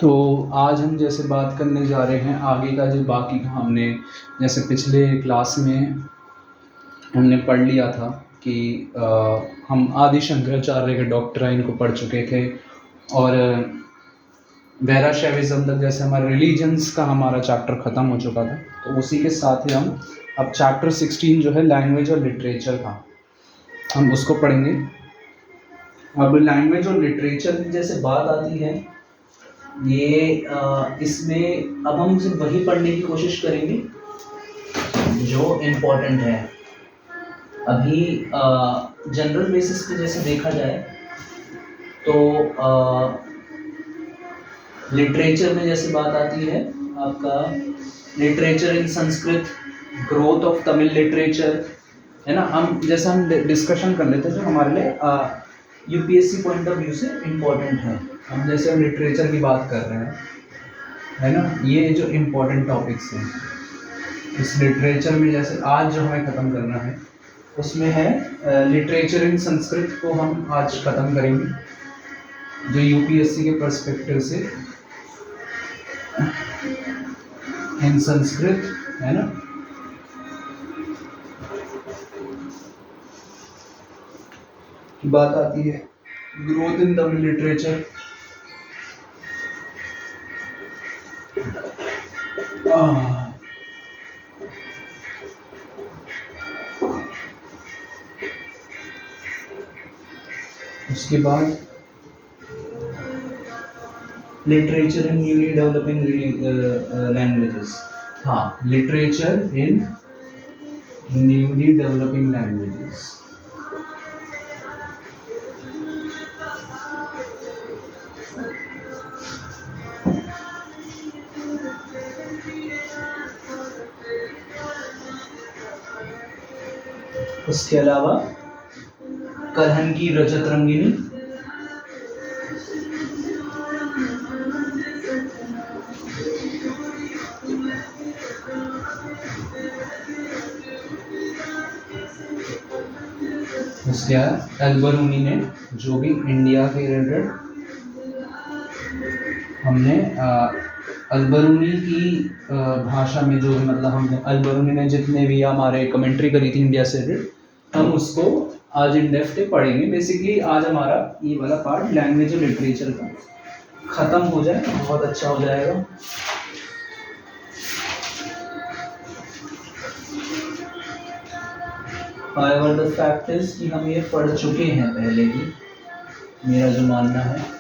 तो आज हम जैसे बात करने जा रहे हैं आगे का, जो बाकी का हमने जैसे पिछले क्लास में हमने पढ़ लिया था कि हम आदि शंकराचार्य के डॉक्ट्राइन को पढ़ चुके थे और वैराशैविज्म तक जैसे हमारे रिलीजन्स का हमारा चैप्टर ख़त्म हो चुका था। तो उसी के साथ ही हम अब चैप्टर 16 जो है लैंग्वेज और लिटरेचर का, हम उसको पढ़ेंगे। अब लैंग्वेज और लिटरेचर की जैसे बात आती है, ये इसमें अब हम सिर्फ वही पढ़ने की कोशिश करेंगे जो इम्पोर्टेंट है। अभी जनरल बेसिस पे जैसे देखा जाए तो लिटरेचर में जैसे बात आती है आपका literature in Sanskrit, growth of Tamil literature, है ना। हम जैसे हम डिस्कशन कर लेते हैं जो हमारे लिए यूपीएससी पॉइंट ऑफ व्यू से इम्पोर्टेंट है। हम जैसे हम लिटरेचर की बात कर रहे हैं, है ना, ये जो इम्पोर्टेंट टॉपिक्स हैं इस लिटरेचर में, जैसे आज जो हमें ख़त्म करना है उसमें है लिटरेचर इन संस्कृत को हम आज ख़त्म करेंगे, जो यूपीएससी के पर्सपेक्टिव से इन संस्कृत, है ना। बात आती है ग्रोथ इन तमिल लिटरेचर, उसके बाद literature in newly developing languages. हाँ, literature in newly developing languages. उसके अलावा कलहन की रजत रंगिनी, उसके बाद अलबरूनी ने जो भी इंडिया के रिलेटेड हमने अलबरूनी की भाषा में जो भी, मतलब हमने अलबरूनी ने जितने भी हमारे कमेंट्री करी थी इंडिया से रिलेटेड, हम उसको आज इन डेप्थ पढ़ेंगे। बेसिकली आज हमारा ये वाला पार्ट लैंग्वेज और लिटरेचर का ख़त्म हो जाए, बहुत अच्छा हो जाएगा। However, the fact is कि हम ये पढ़ चुके हैं पहले ही, मेरा जो मानना है।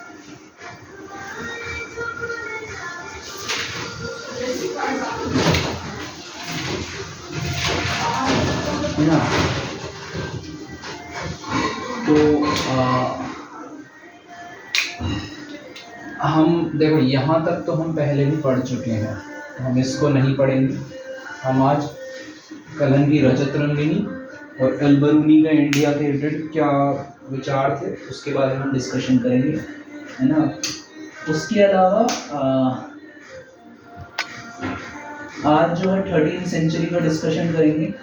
ना तो हम देखो यहाँ तक तो हम पहले भी पढ़ चुके हैं, हम इसको नहीं पढ़ेंगे। हम आज कलहन की रजत रंगिनी और अलबरूनी का इंडिया के रिलेटेड क्या विचार थे उसके बारे में हम डिस्कशन करेंगे, है ना। उसके अलावा आज जो है 13वीं सेंचुरी का डिस्कशन करेंगे,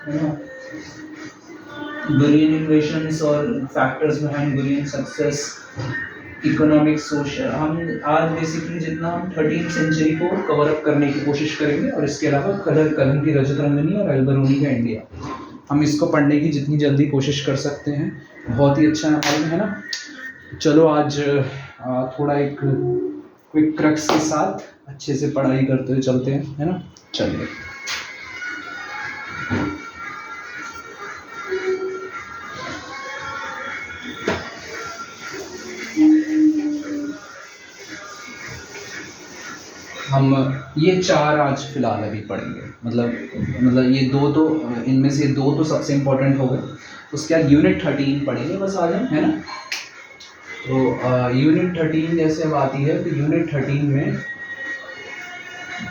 है ना। बुलियन इन्वेशंस और factors behind Boolean success, economic, social. हम आज बेसिकली जितना हम 13वीं सेंचुरी को कवर अप करने की कोशिश करेंगे, और इसके अलावा कलहन की रजत रंगिनी और अलबरूनी का इंडिया, हम इसको पढ़ने की जितनी जल्दी कोशिश कर सकते हैं बहुत ही अच्छा है ना। चलो आज थोड़ा एक क्विक क्रक्स के साथ अच्छे से पढ़ाई करते हुए चलते हैं, है ना। चलिए, हम ये 4 आज फिलहाल अभी पढ़ेंगे, मतलब ये दो तो, इनमें से 2 तो सबसे इम्पोर्टेंट हो गए। उसके बाद यूनिट 13 पढ़ेंगे बस आज, है ना। तो यूनिट 13 जैसे अब आती है, तो यूनिट 13 में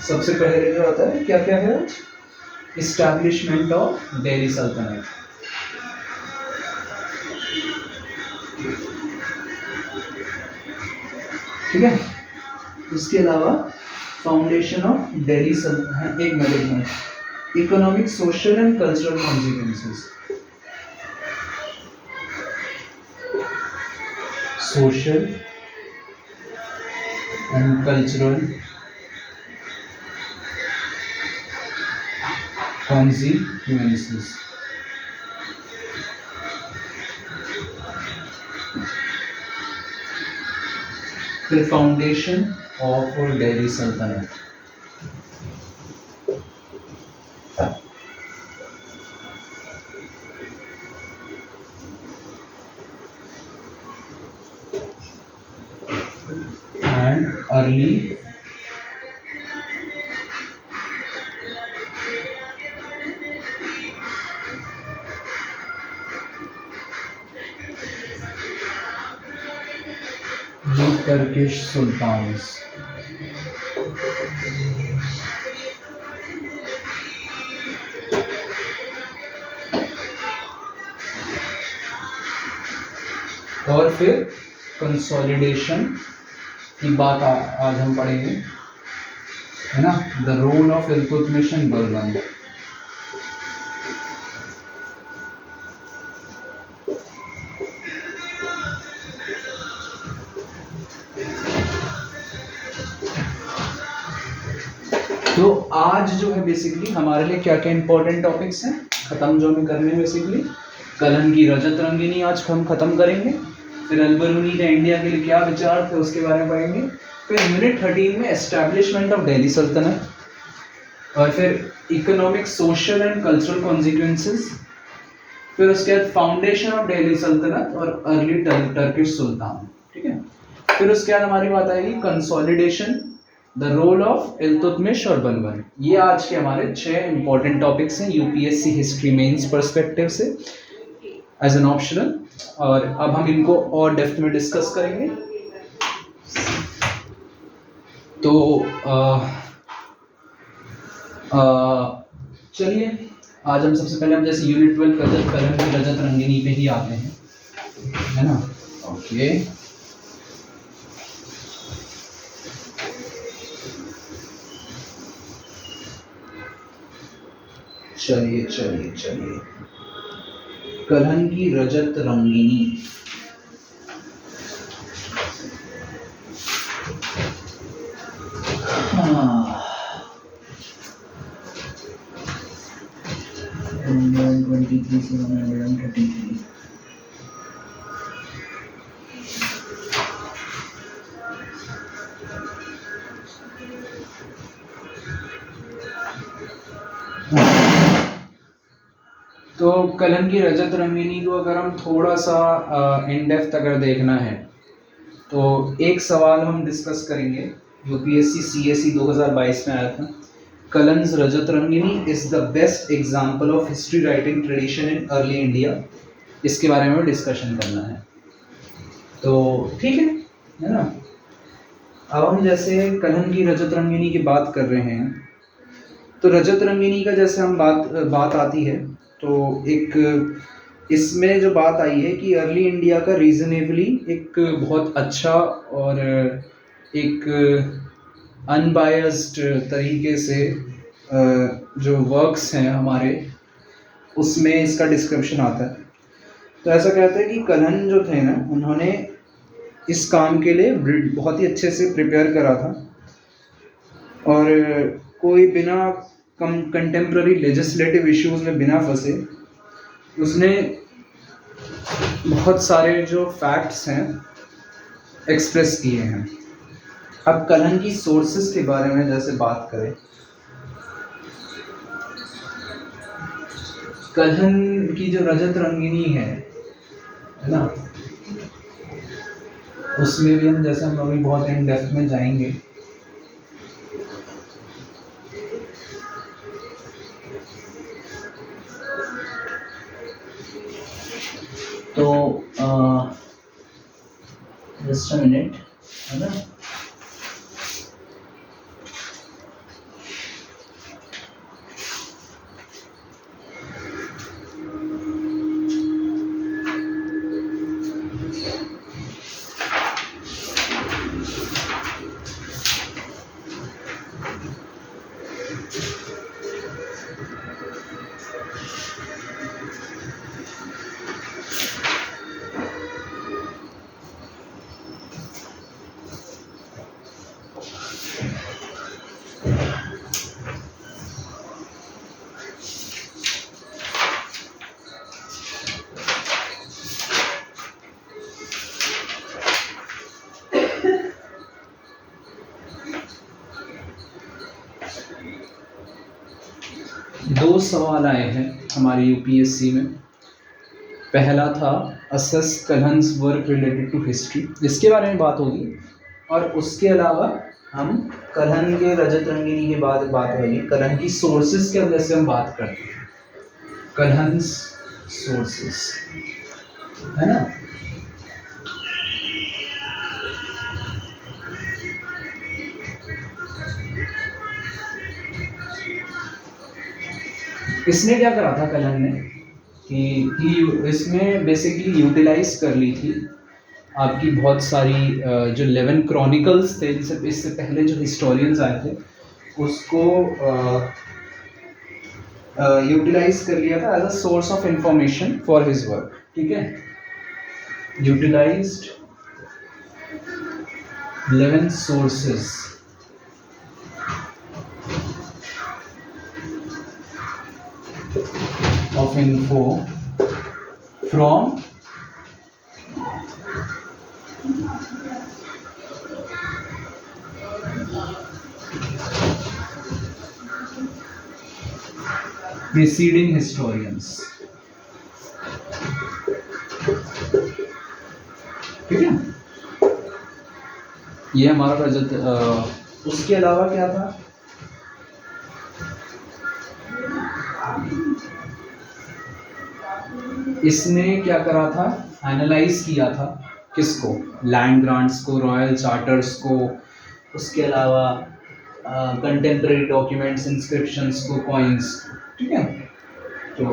सबसे पहले जो आता है क्या क्या है, इस्टेब्लिशमेंट ऑफ दिल्ली सल्तनत। ठीक है। इसके अलावा फाउंडेशन ऑफ दिल्ली सल्तनत, एक minute, economic, social and cultural consequences. Social and cultural consequences. The foundation of Delhi Sultanate. And early Turkish sultans. और फिर कंसोलिडेशन की बात आज हम पढ़ेंगे, है ना, the role of Iltutmish and Balban. तो आज जो है बेसिकली हमारे लिए क्या क्या इंपॉर्टेंट टॉपिक्स हैं खत्म जो हमें करने, बेसिकली कलन की रजत रंगीनी आज हम खत्म करेंगे, फिर अल-बरूनी का इंडिया के लिए क्या विचार थे उसके बारे में पढ़ेंगे, फिर यूनिट 13 में एस्टैब्लिशमेंट ऑफ दिल्ली सल्तनत, और फिर economic, social and cultural consequences, फिर उसके बाद फाउंडेशन ऑफ दिल्ली सल्तनत और अर्ली टर्किश सुल्तान, ठीक है। फिर उसके बाद हमारी बात आएगी consolidation, the role of Iltutmish और बलबन। ये आज के हमारे 6 इंपॉर्टेंट टॉपिक्स हैं यूपीएससी हिस्ट्री मेंस पर्सपेक्टिव से एज एन ऑप्शनल, और अब हम इनको और डेप्थ में डिस्कस करेंगे। तो चलिए आज हम सबसे पहले हम जैसे यूनिट 12 कलन की रजत रंगीनी पे ही आते हैं, है ना। ओके, चलिए कलहन की रजत रंगीनी। तो कलन की रजत रंगीनी को अगर हम थोड़ा सा इन डेप्थ अगर देखना है तो एक सवाल हम डिस्कस करेंगे, यूपीएससी सीएसई 2022 में आया था, Kalhana's Rajatarangini is the best example of history writing tradition in early India. इसके बारे में डिस्कशन करना है, तो ठीक है ना। अब हम जैसे कलन की रजत रंगीनी की बात कर रहे हैं, तो रजत रंगीनी का जैसे हम बात आती है, तो एक इसमें जो बात आई है कि अर्ली इंडिया का रीजनेबली एक बहुत अच्छा और एक अनबायस्ड तरीके से जो वर्क्स हैं हमारे, उसमें इसका डिस्क्रिप्शन आता है। तो ऐसा कहते हैं कि कलहन जो थे ना, उन्होंने इस काम के लिए बहुत ही अच्छे से प्रिपेयर करा था, और कोई बिना कंटेम्प्ररी लेजिस्लेटिव इश्यूज में बिना फंसे उसने बहुत सारे जो फैक्ट्स हैं एक्सप्रेस किए हैं। अब कलहन की सोर्सेस के बारे में जैसे बात करें, कलहन की जो रजत रंगीनी है ना, उसमें भी हम जैसे हम अभी बहुत इन डेप्थ में जाएंगे। तो जस्ट अ मिनट, है ना। दो सवाल आए हैं हमारी यूपीएससी में। पहला था assess Kalhana's work related to history, इसके बारे में बात होगी, और उसके अलावा हम कलहन के रजत रंगिनी के बाद बात होगी कलहन की सोर्सेज के वजह से हम बात करते हैं, कलहन सोर्सेज, है ना। इसने क्या करा था कलहन ने कि इसमें बेसिकली यूटिलाइज कर ली थी आपकी बहुत सारी जो 11 क्रॉनिकल्स थे, इससे पहले जो हिस्टोरियंस आए थे उसको यूटिलाइज कर लिया था as a source of information for his work, ठीक है। यूटिलाइज्ड 11 सोर्सेस of info from preceding historians, ठीक है। ये हमारा रजत। उसके अलावा क्या था, इसने क्या करा था, एनालाइज किया था किसको, लैंड ग्रांट्स को, रॉयल चार्टर्स को, उसके अलावा कंटेम्प्रेरी डॉक्यूमेंट्स, इंस्क्रिप्शंस को, कॉइन्स, ठीक है। तो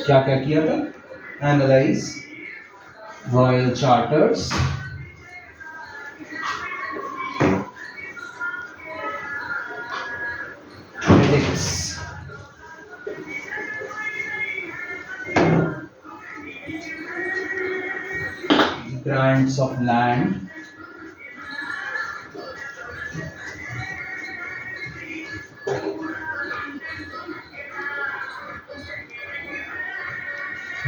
क्या क्या किया था, analyse royal charters, edicts, grants of land,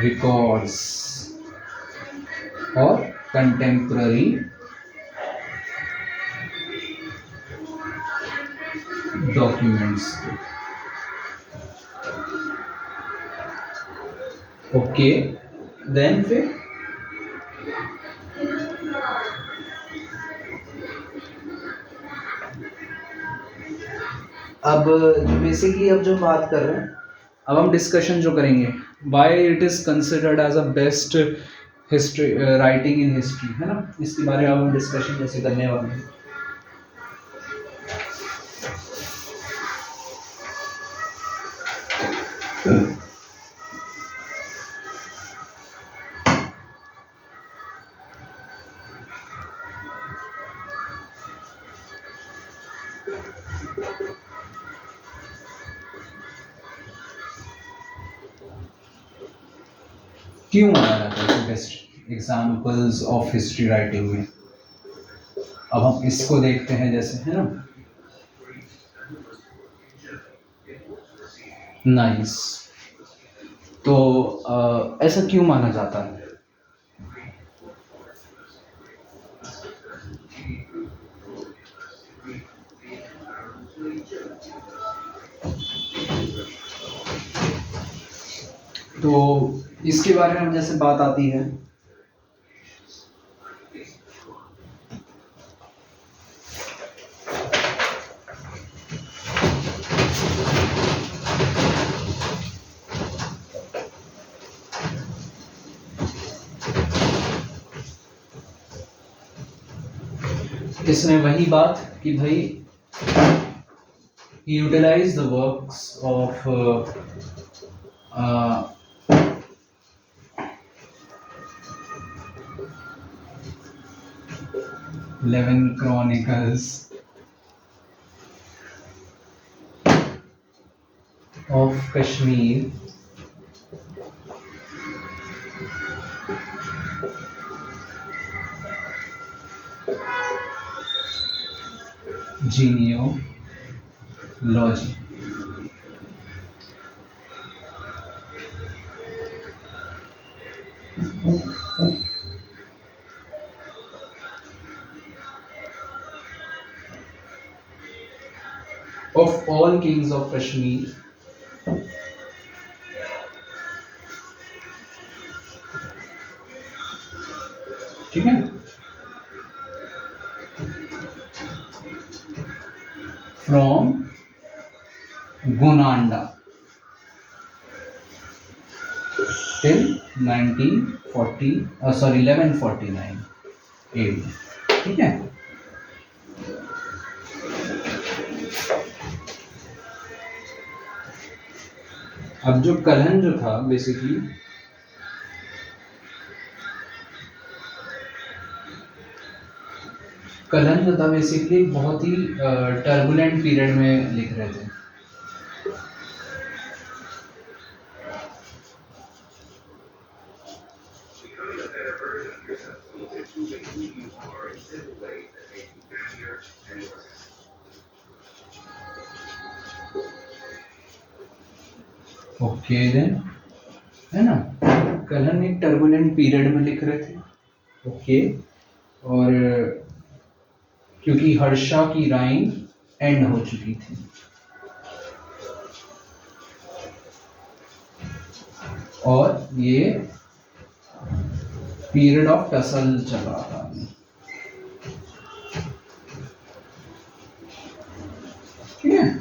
records और contemporary documents। ओके, देन फिर अब बेसिकली अब जो बात कर रहे हैं, अब हम डिस्कशन जो करेंगे why it is considered as a best history writing in history, है ना। इसके बारे में हम डिस्कशन जैसे करने वाले हैं। क्यों माना जाता है best examples of history writing में, अब हम इसको देखते हैं जैसे, है ना। नाइस। तो ऐसा क्यों माना जाता है, तो इसके बारे में जैसे बात आती है, इसमें वही बात कि भाई utilise the works of 11 chronicles of Kashmir genealogy. Of all kings of Kashmir, ठीक है, from Gonanda till 1149 AD, ठीक है। अब जो कलहन जो था बेसिकली, कलहन जो था बेसिकली बहुत ही टर्बुलेंट पीरियड में लिख रहे थे। ओके देन, है ना, कलहन एक टर्बुलेंट पीरियड में लिख रहे थे। ओके, और क्योंकि हर्षा की राइम एंड हो चुकी थी, और ये पीरियड ऑफ टसल चल रहा था। ठीक है,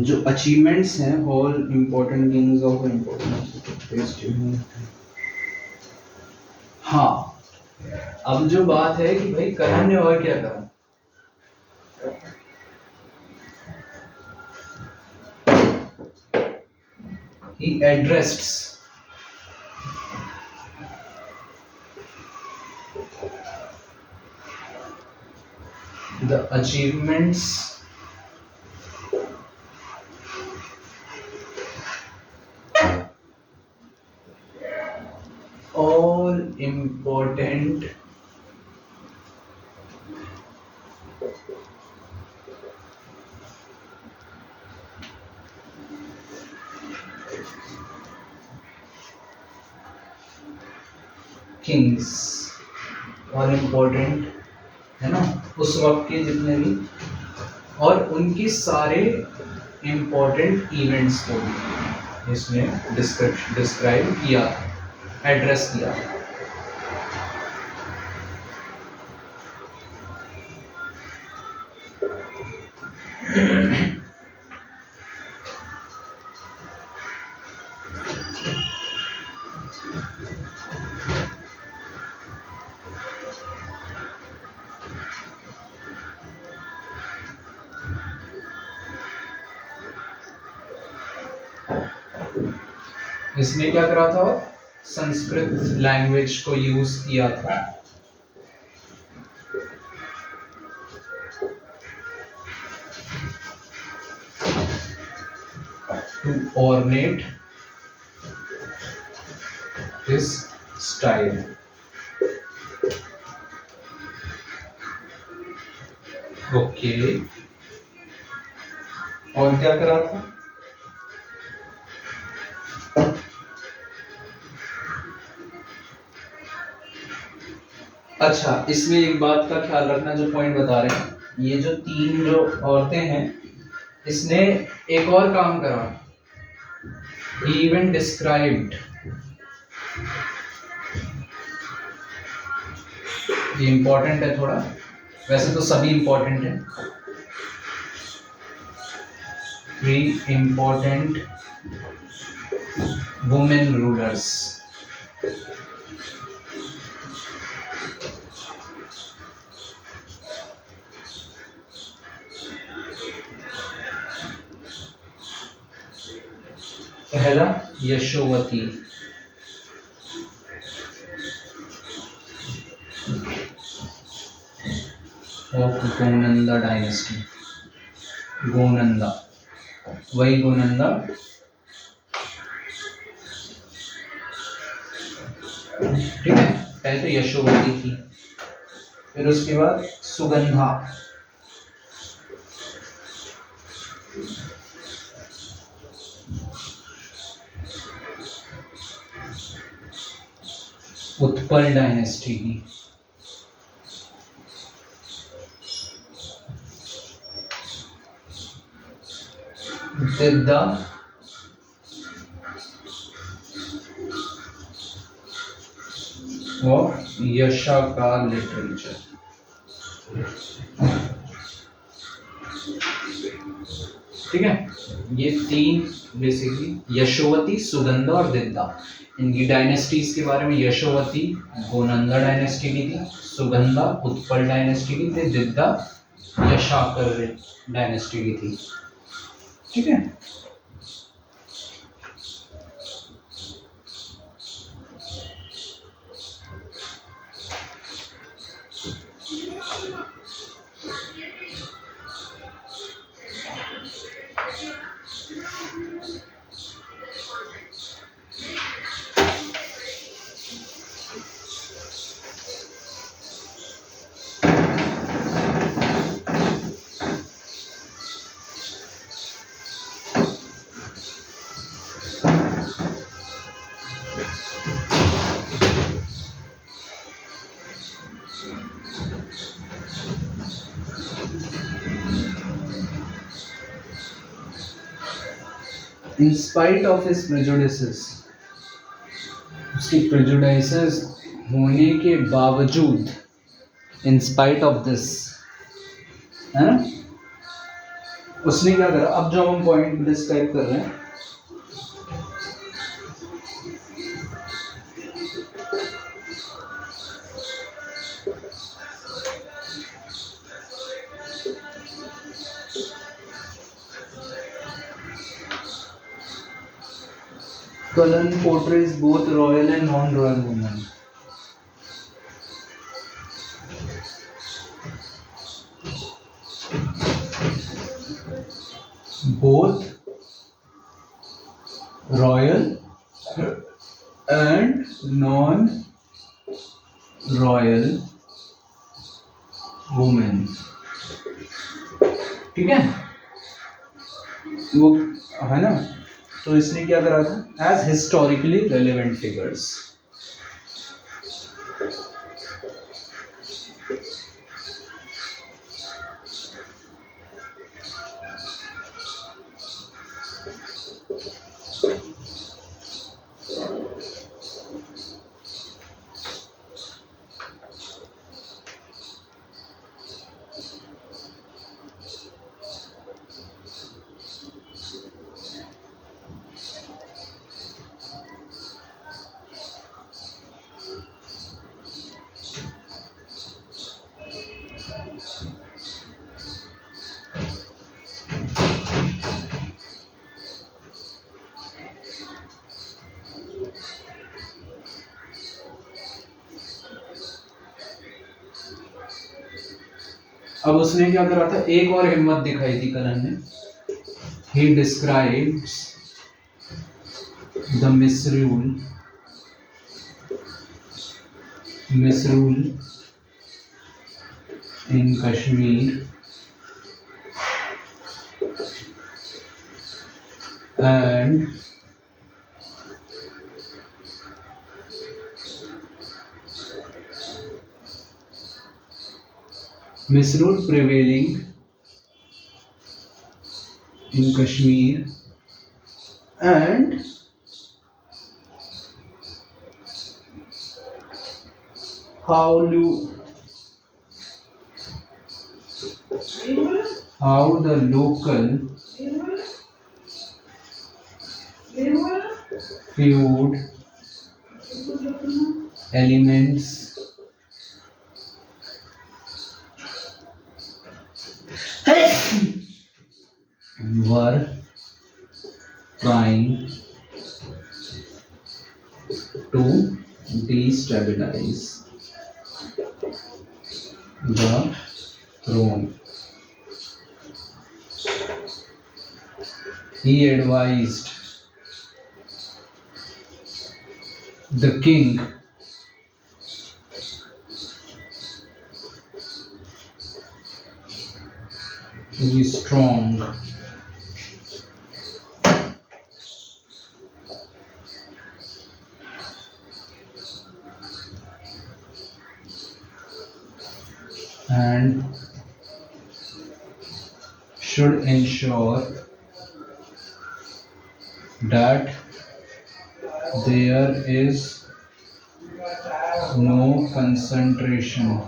जो अचीवमेंट्स हैं all important Kings of important. हाँ, अब जो बात है कि भाई कलहन ने और क्या करा, he addressed the achievements all important Kings, और इम्पोर्टेंट है ना उस वक्त के जितने भी, और उनके सारे इम्पोर्टेंट इवेंट्स को भी इसने डिस्क्राइब किया, एड्रेस किया। इसने क्या करा था, संस्कृत लैंग्वेज को यूज किया था to ornate his style. Okay, और क्या करा था, अच्छा इसमें एक बात का ख्याल रखना, जो पॉइंट बता रहे हैं, ये जो तीन जो औरतें हैं, इसने एक और काम करा, इवन डिस्क्राइब्ड, ये इंपॉर्टेंट है थोड़ा, वैसे तो सभी इंपॉर्टेंट है, 3 इंपॉर्टेंट वुमेन रूलर्स। पहला यशोवती, ऑफ गोनंदा डायनेस्टी, गोनंदा, वही गोनंदा ठीक है, पहले तो यशोवती थी, फिर उसके बाद सुगंधा, उत्पल डायनेस्टी की, दिद्दा और यशा का लिटरेचर। ठीक है, ये तीन बेसिकली यशोवती, सुगंधा और दिद्दा, इनकी डायनेस्टीज के बारे में। यशोवती गोनंदा डायनेस्टी की थी, सुगंधा उत्पल डायनेस्टी की थी, दिद्दा यशाकर डायनेस्टी की थी। ठीक है, in spite of his prejudices, उसकी prejudices होने के बावजूद, in spite of this, है ना, उसने क्या करा। अब जो हम पॉइंट डिस्क्राइब कर रहे हैं, Cullen portrays both royal and non-royal women. Both royal and non-royal women. ठीक है, वो है ना। तो इसने क्या करा था, एज हिस्टोरिकली रेलेवेंट फिगर्स। अब उसने क्या करा था, एक और हिम्मत दिखाई थी कलन ने। He describes the misrule in Kashmir and misrule prevailing in Kashmir and how the local feud elements were trying to destabilize the throne. He advised the king to be strong. And should ensure that there is no concentration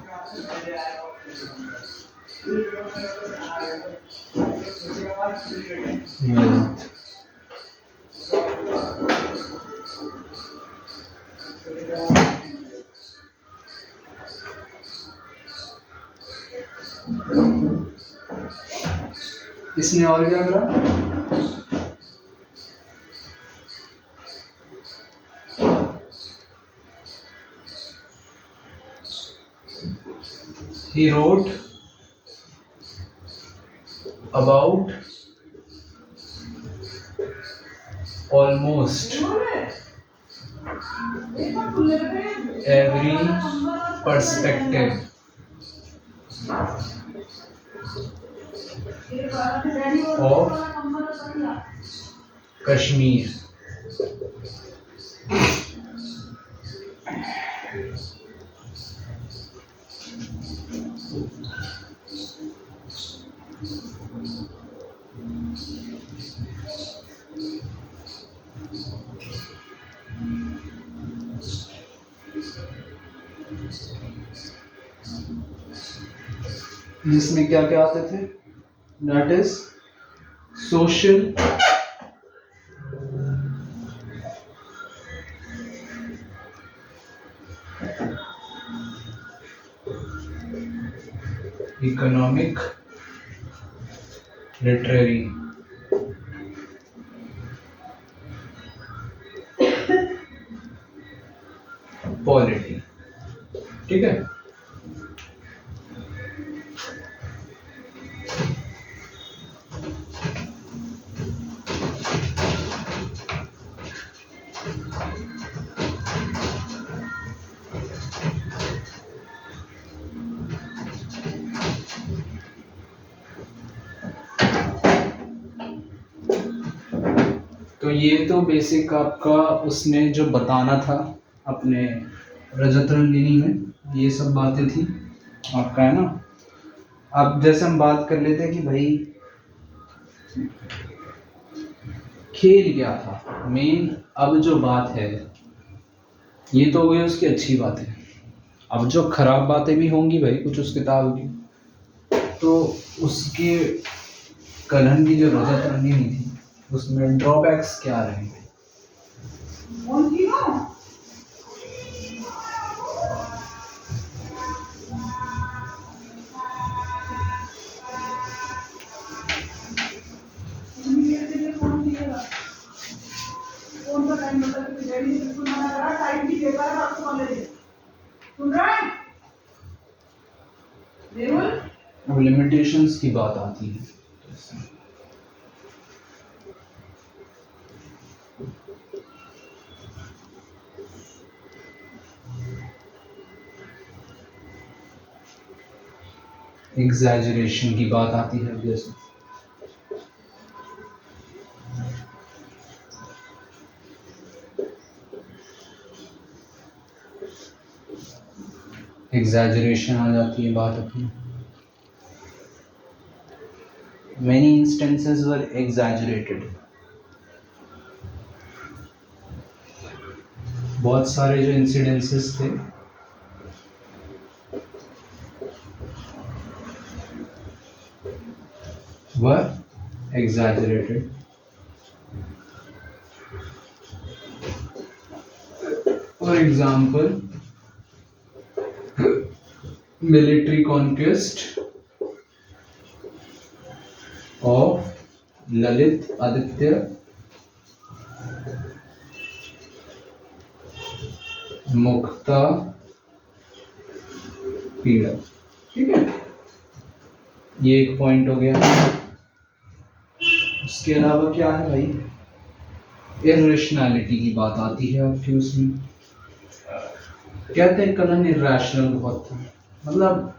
wealth. इसने और क्या करा? He wrote about almost every perspective of Kashmir. जिसमें क्या क्या आते थे? That is social, economic, literary, polity. ठीक है? तो ये तो बेसिक आपका उसने जो बताना था अपने रजत रंगिनी में, ये सब बातें थी आपका, है ना। अब जैसे हम बात कर लेते हैं कि भाई खेल क्या था मेन। अब जो बात है ये तो हो गई उसकी अच्छी बातें, अब जो खराब बातें भी होंगी भाई कुछ उस किताब की, तो उसके कलहन की जो रजत रंगिनी थी उसमें ड्रॉबैक्स क्या रहेंगे? अब लिमिटेशंस की बात आती है। एग्जैजरेशन की बात आती है। जैसे एग्जैजरेशन आ जाती है बात अपनी। Many instances were exaggerated. बहुत सारे जो इंसिडेंसेस थे were exaggerated. For example, military conquest of Lalit Aditya मुक्ता पीड़ा। ठीक है, ये एक पॉइंट हो गया। उसके अलावा क्या है भाई, इरेशनैलिटी की बात आती है आपकी उसमें। कहते हैं कलन इरेशनल बहुत था, मतलब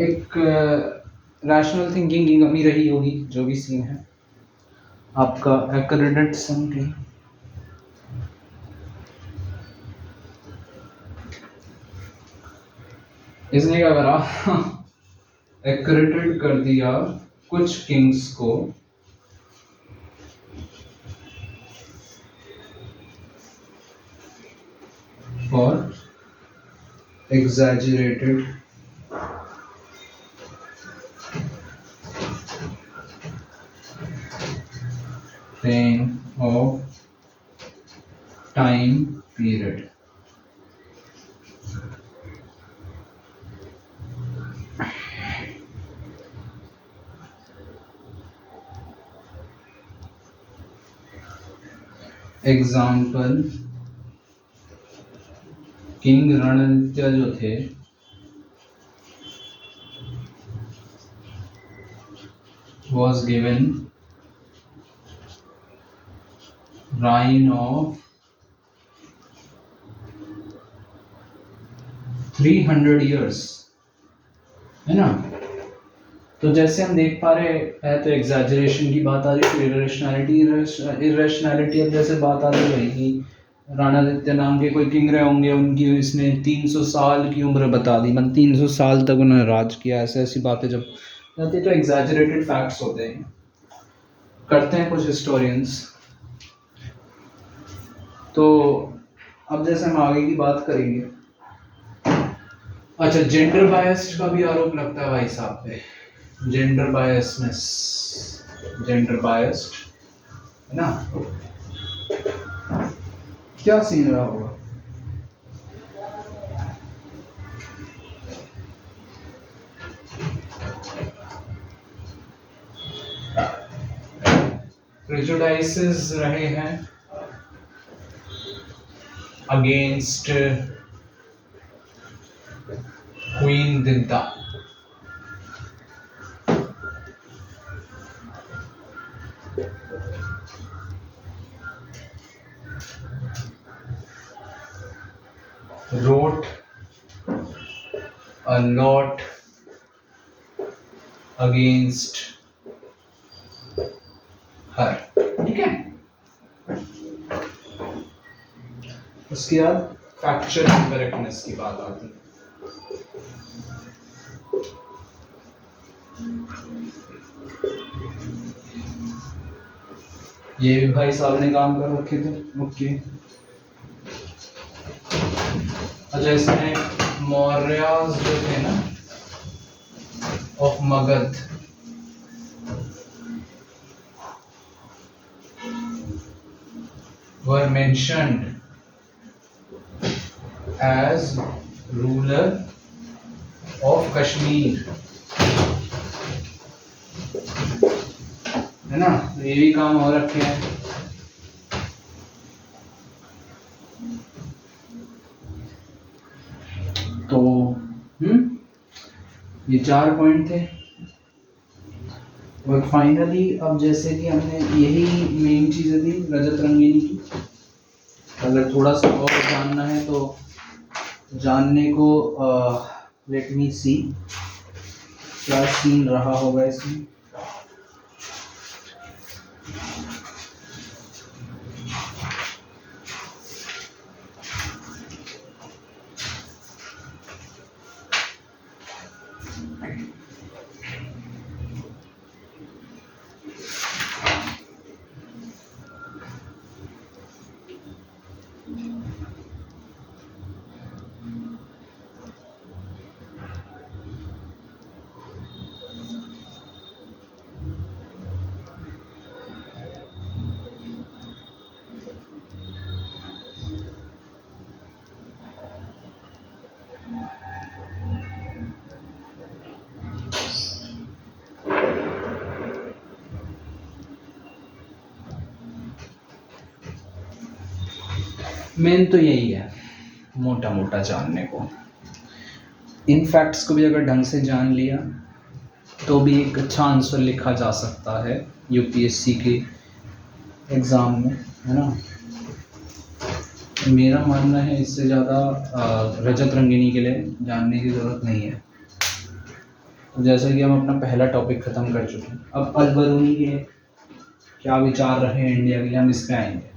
एक रैशनल थिंकिंग की कमी रही होगी, जो भी सीन है आपका एक्रेडिटेशन की। इसने क्या करा एक्रेडिट कर दिया कुछ किंग्स को for exaggerated reign of time period. Example, king Ranaditya जो थे was given reign of 300 years, है ना। तो जैसे हम देख पा रहे हैं, तो एग्जैजरेशन की बात आ रही है, इरेशनैलिटी। अब जैसे बात आ रही है कि रणनीत्य नाम के कोई किंग रहे होंगे, उनकी इसने 300 साल की उम्र बता दी, मतलब 300 साल तक उन्होंने राज किया, ऐसे ऐसी बातें जब जाती है तो एग्जैजरेटेड फैक्ट्स होते हैं, करते हैं कुछ हिस्टोरियंस। तो अब जैसे हम आगे की बात करेंगे, अच्छा जेंडर बायस्ड का भी आरोप लगता है भाई साहब पे, जेंडर बायसनेस, जेंडर बायस्ड, है ना। क्या सीन रहा होगा? प्रेजुडाइसेस रहे हैं against queen Didda, wrote a lot against her, ठीक है। उसके बाद फैक्चुअल इनकरेक्टनेस की बात आती है। ये भी भाई साहब ने काम कर रखे थे, ओके। अच्छा इसमें मौर्यास जो थे ना of Magadh, were mentioned as ruler of Kashmir, है ना। तो ये भी काम हो रखे हैं। तो ये 4 पॉइंट थे। और फाइनली अब जैसे कि हमने यही मेन चीज़ें थी रजत रंगीनी की। अगर थोड़ा सा और जानना है तो जानने को लेट मी सी क्या सीन रहा होगा इसमें। मेन तो यही है मोटा मोटा जानने को। इन फैक्ट्स को भी अगर ढंग से जान लिया तो भी एक अच्छा आंसर लिखा जा सकता है यूपीएससी के एग्ज़ाम में, है ना। मेरा मानना है इससे ज़्यादा रजत रंगिनी के लिए जानने की ज़रूरत नहीं है। तो जैसा कि हम अपना पहला टॉपिक खत्म कर चुके हैं, अब अल बरूनी के क्या विचार रहे हैं इंडिया के लिए, हम इस पे आएंगे।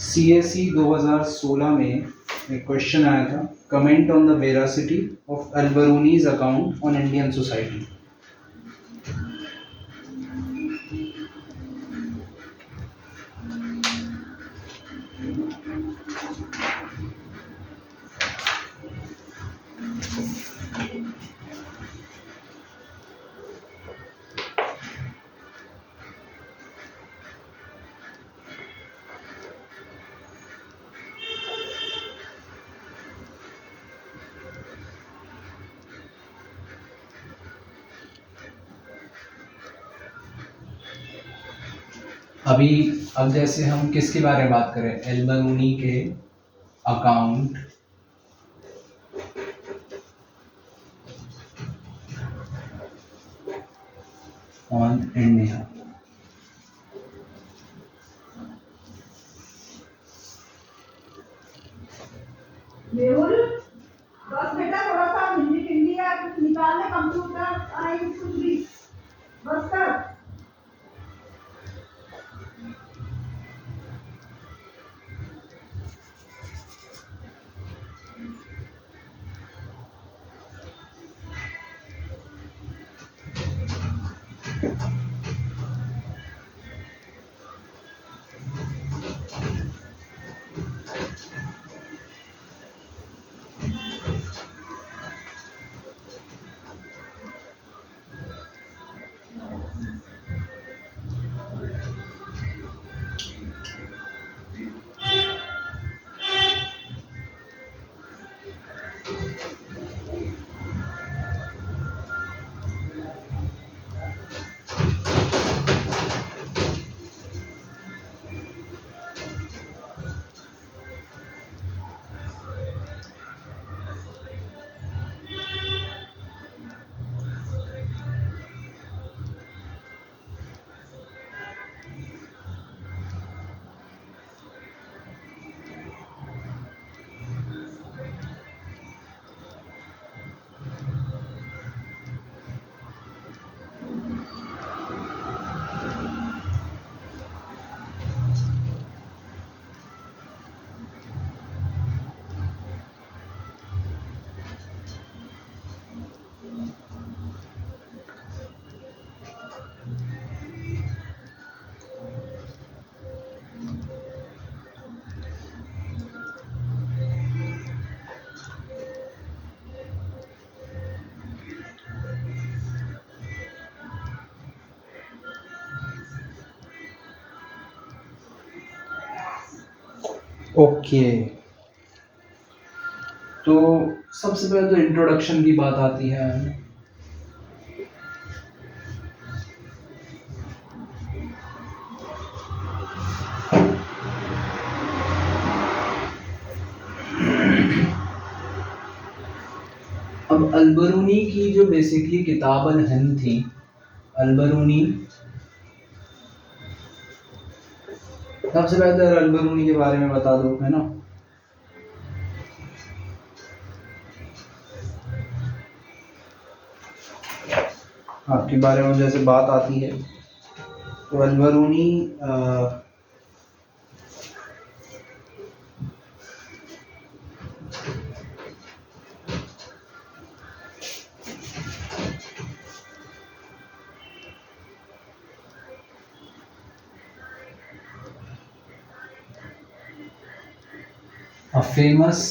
CSE 2016 में एक क्वेश्चन आया था, comment on the veracity of Al Biruni's account on Indian society. अब जैसे हम किसके बारे में बात करें, अल बरूनी के अकाउंट ऑन इंडिया। मेहुल, बस बेटा थोड़ा सा हिंदी इंडिया निकालने कंप्यूटर आई कुछ भी बस कर। ओके, तो सबसे पहले तो इंट्रोडक्शन की बात आती है। अब अल बरूनी की जो बेसिकली किताब अल हिंद थी, अल बरूनी सबसे पहले अल बरूनी के बारे में बता दो, है ना। आपके बारे में जैसे बात आती है तो Al-Biruni a famous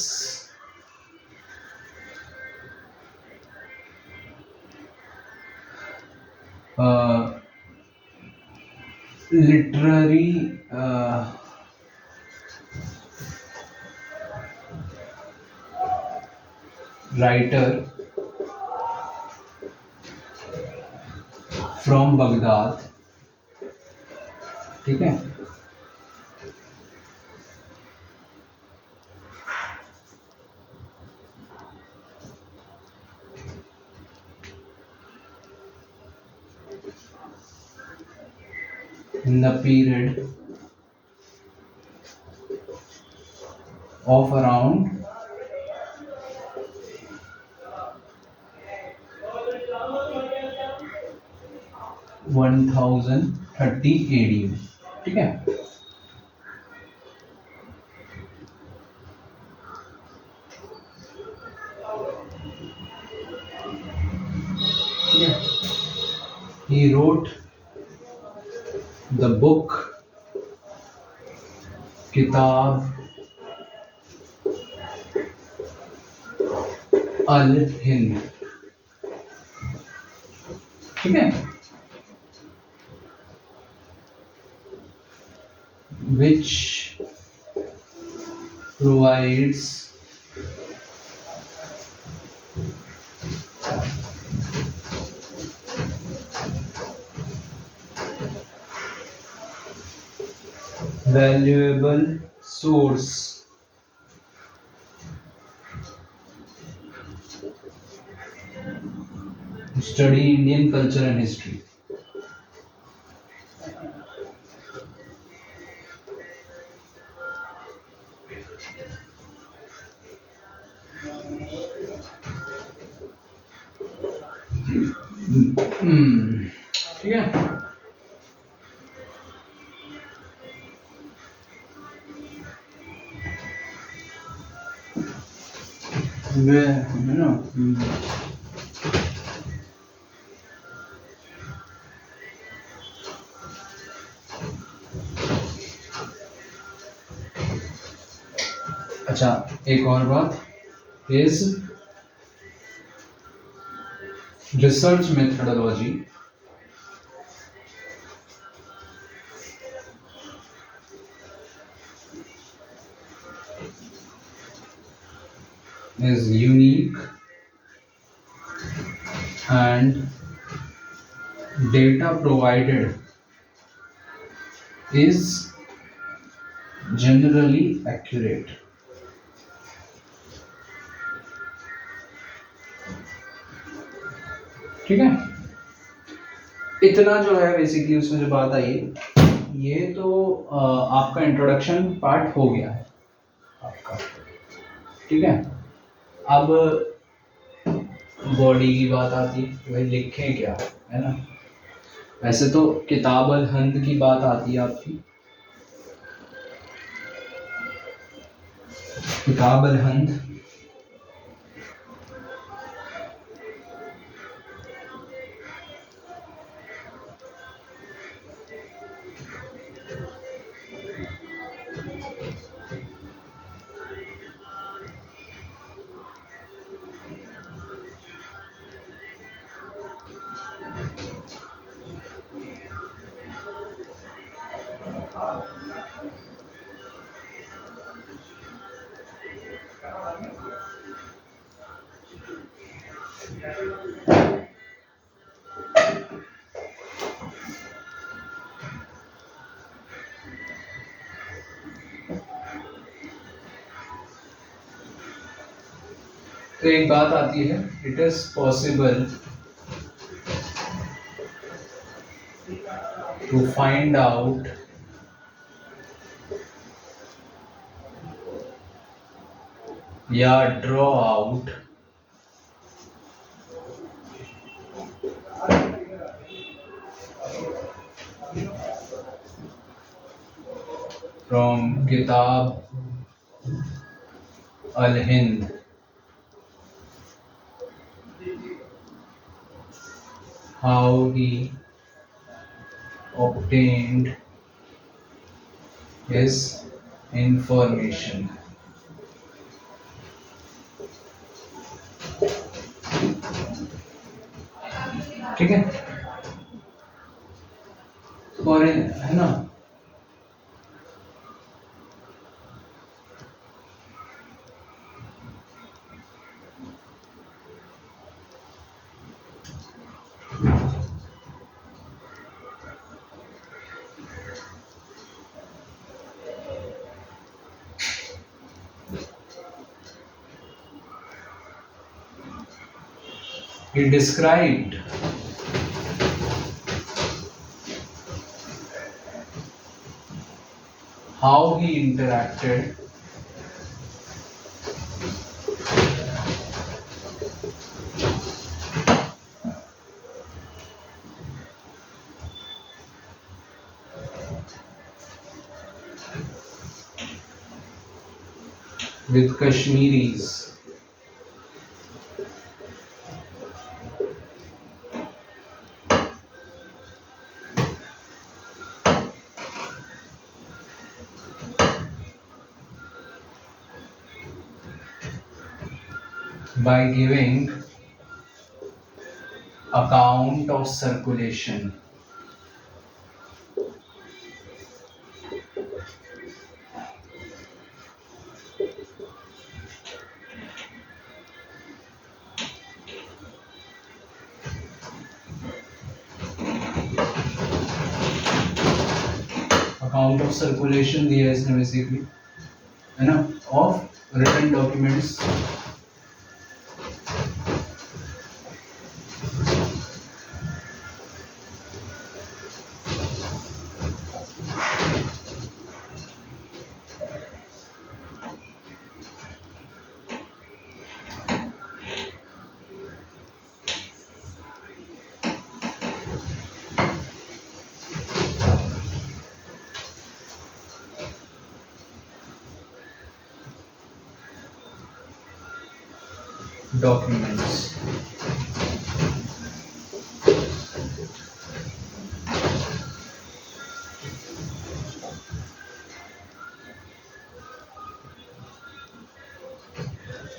literary writer from Baghdad, ठीक है। In the period of around 1030 AD में, ठीक है। He wrote the book किताब अल हिंद, ठीक है, which provides valuable source to study Indian culture and history. ठीक है। अच्छा, एक और बात, his research methodology is unique and data provided is generally accurate. ठीक है। इतना जो है बेसिकली उसमें जो बात आई, ये तो आपका इंट्रोडक्शन पार्ट हो गया है आपका, ठीक है। अब बॉडी की बात आती है कि भाई लिखें क्या, है ना। वैसे तो किताब अल हिंद की बात आती है आपकी, किताब अल हिंद तो एक बात आती है, it is possible to find out या draw out from Kitab al-Hind. How he obtained his information. ठीक है, और है ना, he described how he interacted with Kashmiris by giving account of circulation. Account of circulation दिया है इसने basically, है ना, of written documents documents.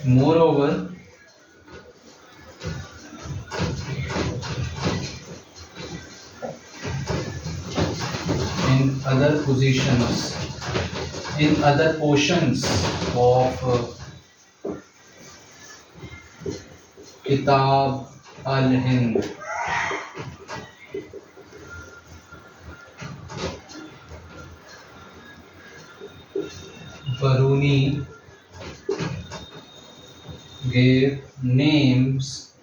Moreover, in other positions, in other portions of Kitab al-Hind, Baruni gave names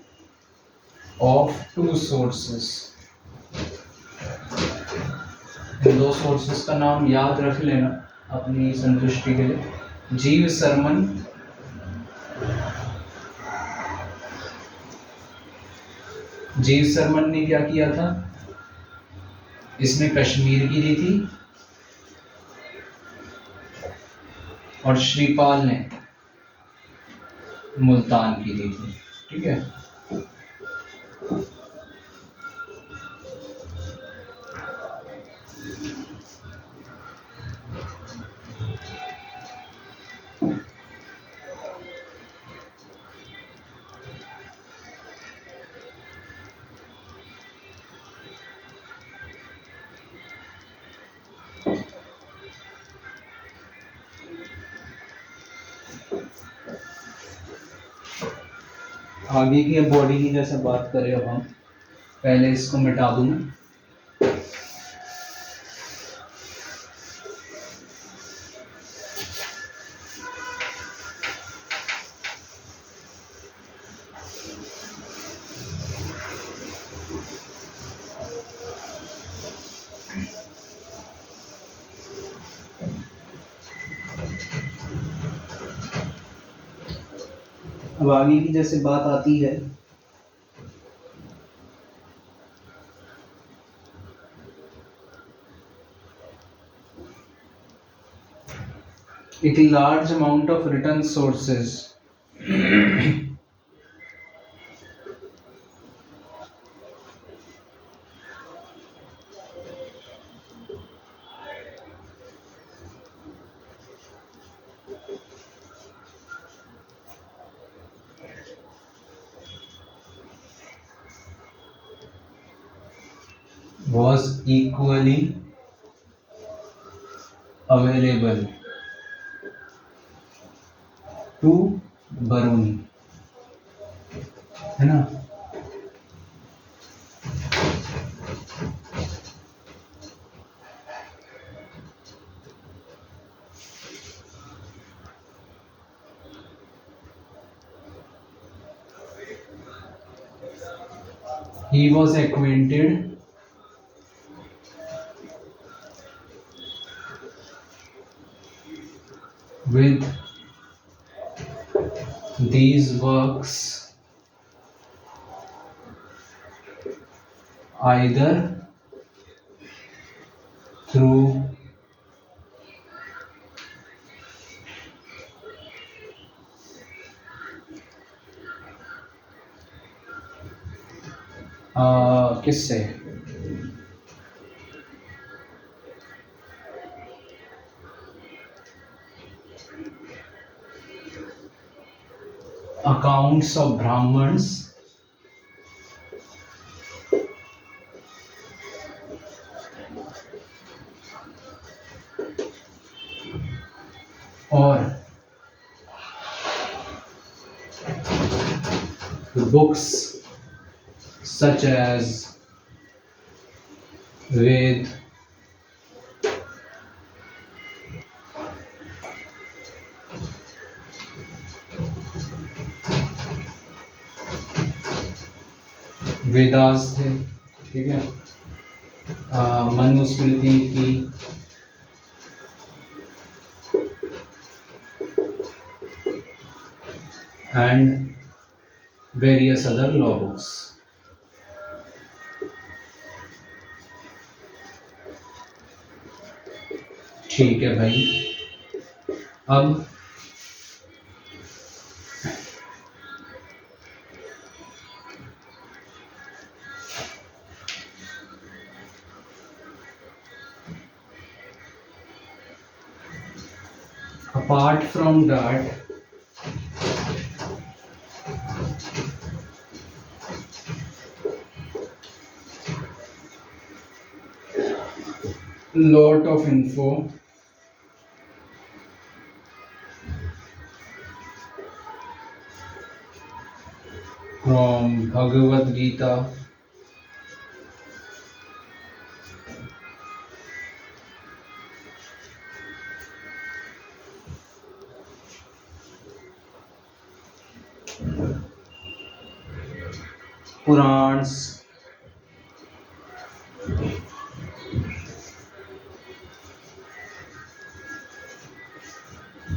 of two sources. इन दो sources का नाम याद रख लेना अपनी संतुष्टि के लिए। जीव सरमन ने क्या किया था, इसने कश्मीर की दी थी और श्रीपाल ने मुल्तान की दी थी। ठीक है, आगे की बॉडी की जैसे बात करें अब हम, पहले इसको मिटा दूंगा। अब आगे की जैसे बात आती है, एक large amount of return sources was equally available to Baruni, है ना? He was acquainted with these works either through किससे accounts of Brahmins or books such as Ved, Vedas थे, ठीक है, मनुस्मृति की and various other law books. ठीक है भाई, अब apart from that, lot of info from Bhagavad Gita, Purans,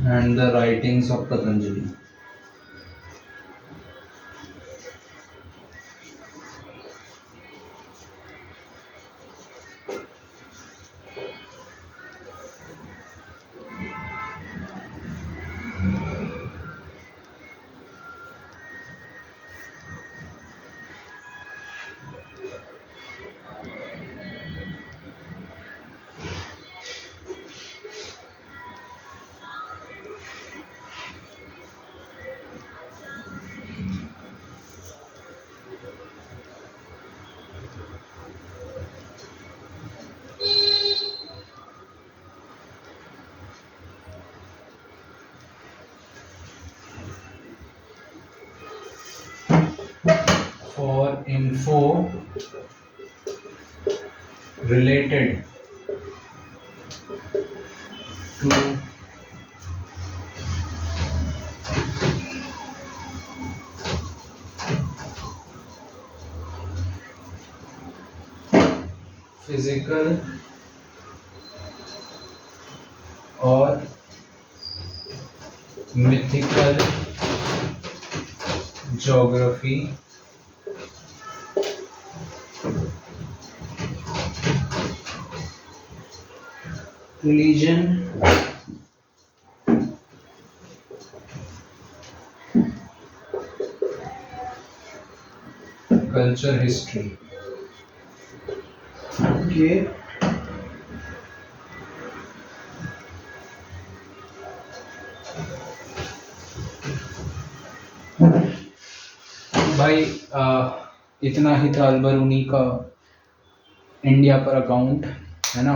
and the writings of Patanjali. For info related to physical or mythical geography, religion, culture history. Okay, भाई इतना ही था अल-बरूनी का India पर account, है ना।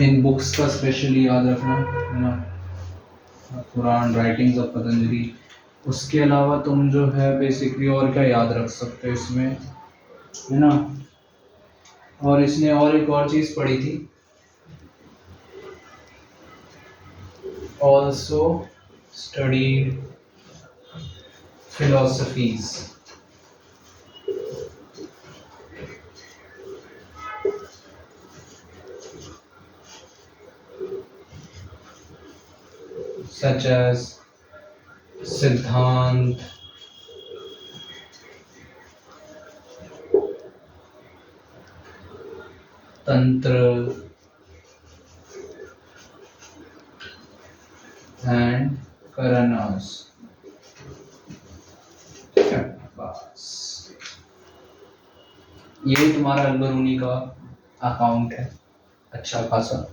इन बुक्स का स्पेशली याद रखना, है ना, कुरान, राइटिंग्स ऑफ पतंजलि। उसके अलावा तुम जो है बेसिकली और क्या याद रख सकते हो इसमें, है ना। और इसने और एक और चीज़ पढ़ी थी, also studied philosophies, such as सिद्धांत, तंत्र एंड करानास। बस ये तुम्हारा अल-बरूनी का अकाउंट है, अच्छा खासा,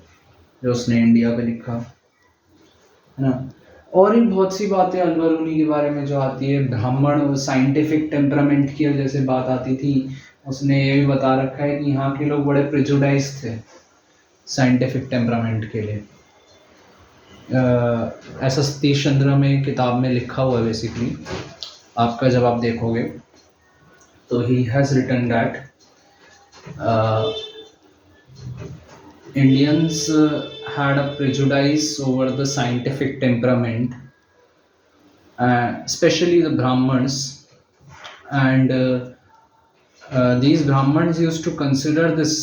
जो उसने इंडिया पे लिखा, है ना। और भी बहुत सी बातें अल-बरूनी के बारे में जो आती है, ब्राह्मण साइंटिफिक टेम्परामेंट की जैसे बात आती थी, उसने ये भी बता रखा है कि यहाँ के लोग बड़े प्रेजुडाइज थे साइंटिफिक टेम्परामेंट के लिए। ऐसा सतीश चंद्र में किताब में लिखा हुआ है बेसिकली, आपका जब आप देखोगे तो he has written that Indians had a prejudice over the scientific temperament, especially the Brahmins, and these Brahmins used to consider this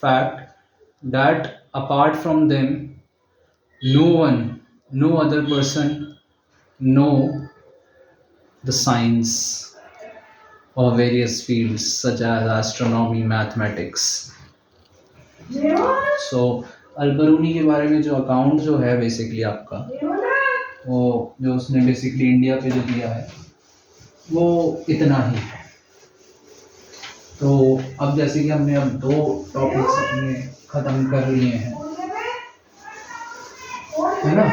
fact that apart from them, no other person know the science of various fields such as astronomy, mathematics. सो अल-बरूनी के बारे में जो account जो है basically आपका, वो जो उसने बेसिकली इंडिया पे जो दिया है वो इतना ही है। तो अब जैसे कि हमने अब 2 टॉपिक्स अपने ख़त्म कर लिए हैं, है ना।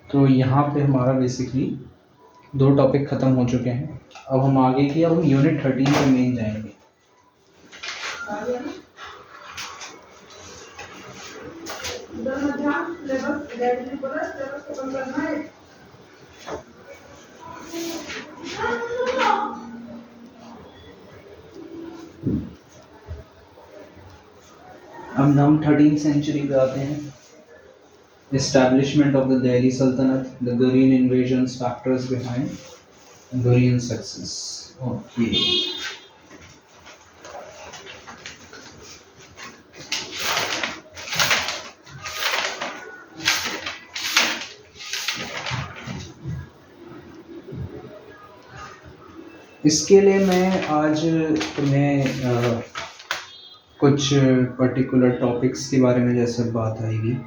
तो यहाँ पे हमारा बेसिकली 2 टॉपिक ख़त्म हो चुके हैं। अब हम आगे की, अब हम यूनिट 13 पे मेन जाएंगे। अब हम 13th सेंचुरी पे आते हैं। Establishment of the Delhi Sultanate, the Gurrian invasions, factors behind Gurrian success. Okay. इसके लिए मैं आज तुम्हें कुछ पर्टिकुलर टॉपिक्स के बारे में जैसे बात आएगी,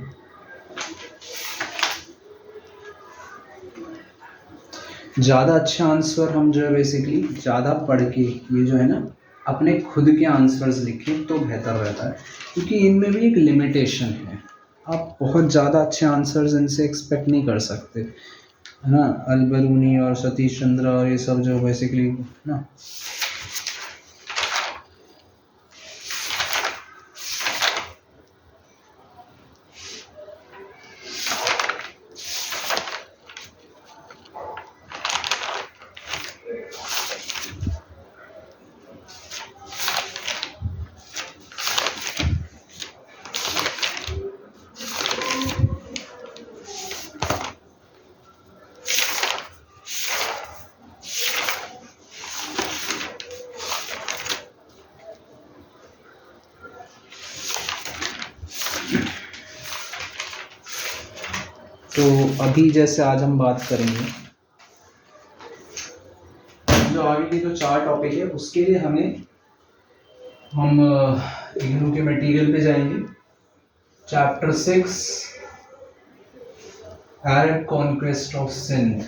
ज़्यादा अच्छा आंसर हम जो है बेसिकली ज़्यादा पढ़ के ये जो है ना अपने खुद के आंसर्स लिखें तो बेहतर रहता है, क्योंकि इनमें भी एक लिमिटेशन है। आप बहुत ज़्यादा अच्छे आंसर्स इनसे एक्सपेक्ट नहीं कर सकते, है ना। अल-बरूनी और सतीश चंद्र और ये सब जो बेसिकली ना, तो अभी जैसे आज हम बात करेंगे जो आगे की जो 4 टॉपिक है उसके लिए हम इग्नू के मटेरियल पे जाएंगे। Chapter 6 Arab conquest of Sindh.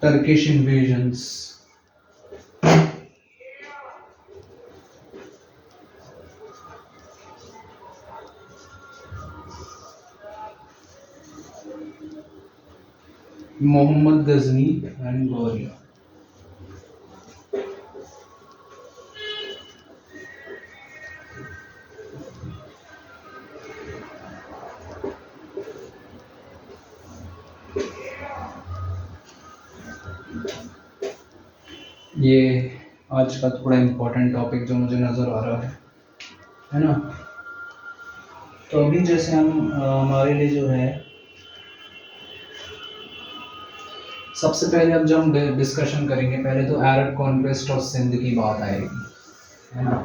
Turkish invasions. Mohammad Ghazni and Ghori. ये आज का थोड़ा इम्पोर्टेंट टॉपिक जो मुझे नज़र आ रहा है ना। तो अभी जैसे हम हमारे लिए जो है सबसे पहले अब जब हम डिस्कशन करेंगे पहले तो अरब कॉन्क्वेस्ट ऑफ सिंध की बात आएगी, है ना।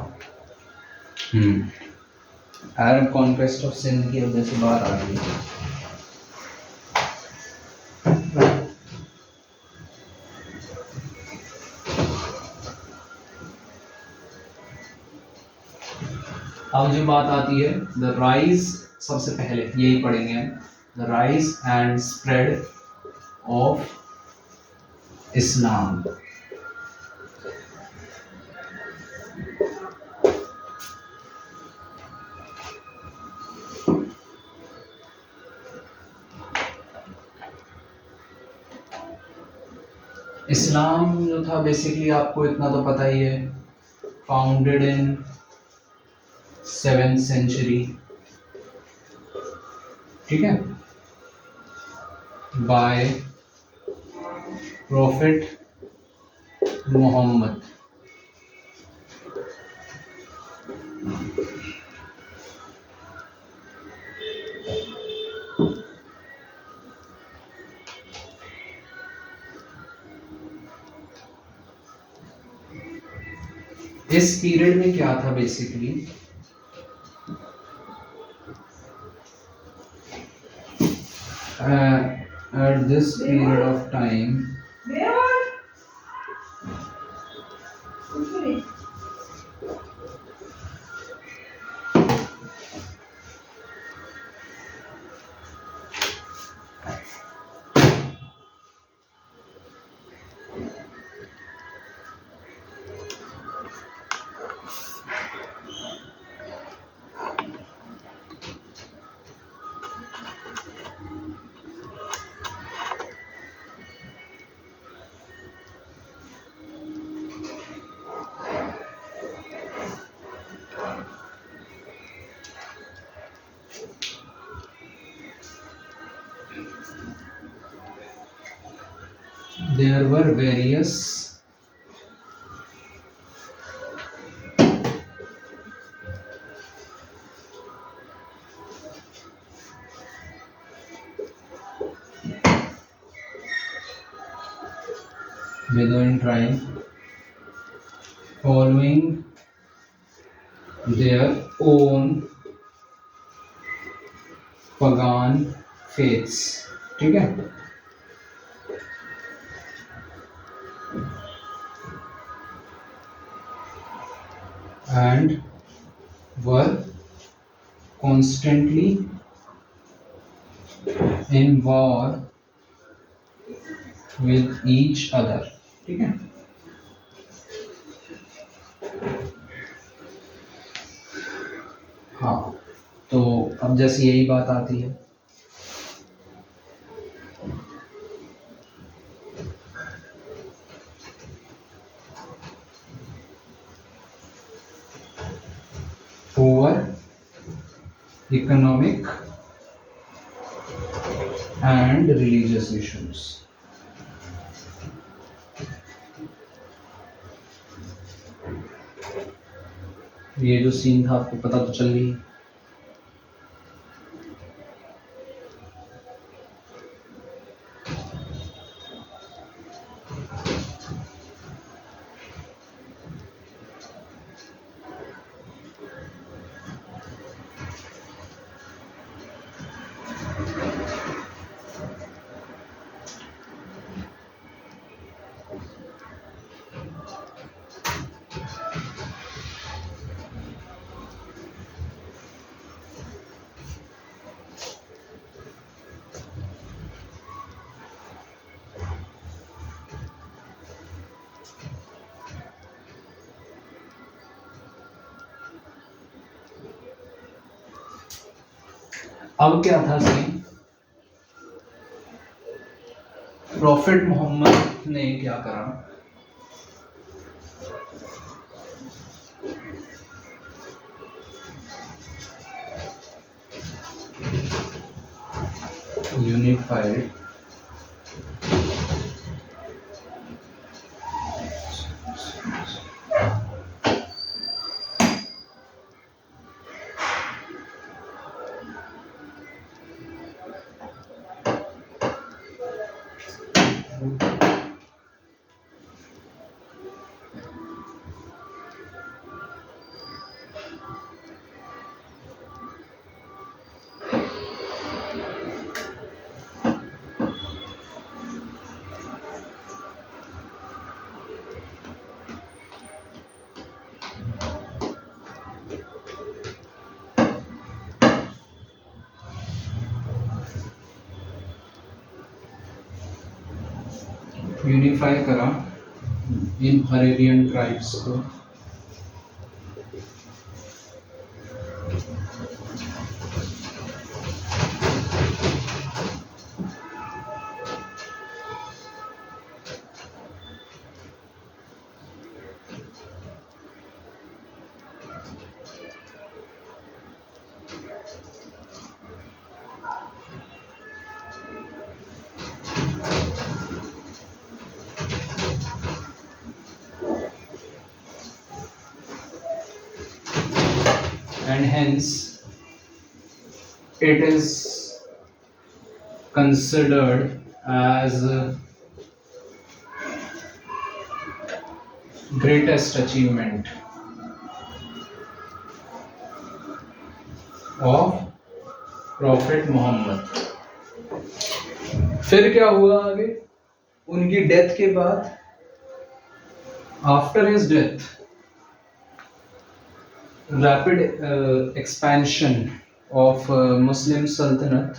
अरब कॉन्क्वेस्ट ऑफ सिंध की वजह से बात आ रही है। अब जो बात आती है द राइज, सबसे पहले यही पढ़ेंगे हम, the rise and spread of Islam. इस्लाम जो था बेसिकली आपको इतना तो पता ही है, फाउंडेड इन 7th सेंचुरी, ठीक है, बाय प्रॉफिट मोहम्मद। इस पीरियड में क्या था basically, at this period of time there were various Bedouin tribe following their own pagan faiths, ठीक है। and were constantly in war with each other, ठीक है। हाँ, तो अब जैसे यही बात आती है, over economic and religious issues। ये जो सीन था आपको पता तो चल गई। अब क्या था सीन, प्रॉफिट मोहम्मद ने क्या करा, यूनिफाइड यूनिफाई करा इन अरेबियन ट्राइब्स को, and hence it is considered as greatest achievement of Prophet Muhammad। फिर क्या हुआ आगे, उनकी डेथ के बाद, after his death rapid expansion of Muslim Sultanate,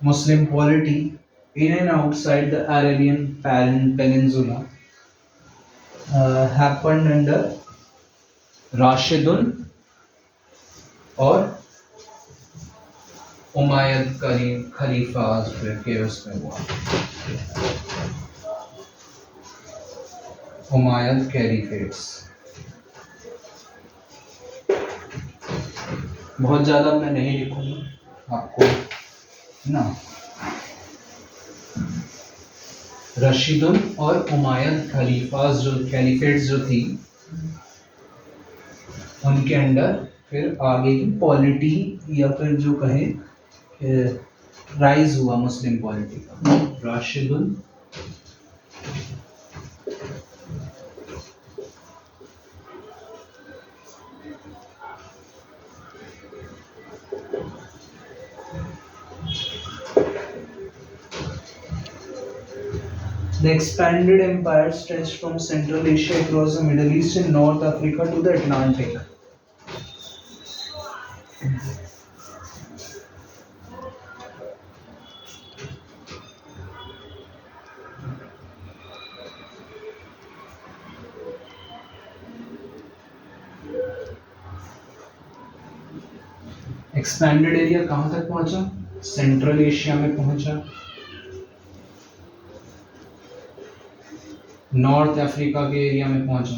Muslim polity in and outside the Arabian Peninsula happened under Rashidun और उमायद खलीफाज के उसमें हुआ, उमायद कैलिफेट्स। बहुत ज़्यादा मैं नहीं लिखूंगा आपको ना, रशीदुन और उमायद खलीफाज जो कैलिफेट्स जो थी उनके अंडर फिर आगे की पॉलिटी या फिर जो कहें राइज हुआ मुस्लिम पॉलिटी का। राशिदुन The expanded empire stretched from Central Asia across the Middle East and North Africa to the Atlantic. Expanded area कहाँ तक पहुंचा, सेंट्रल एशिया में पहुंचा, नॉर्थ अफ्रीका के एरिया में पहुंचा,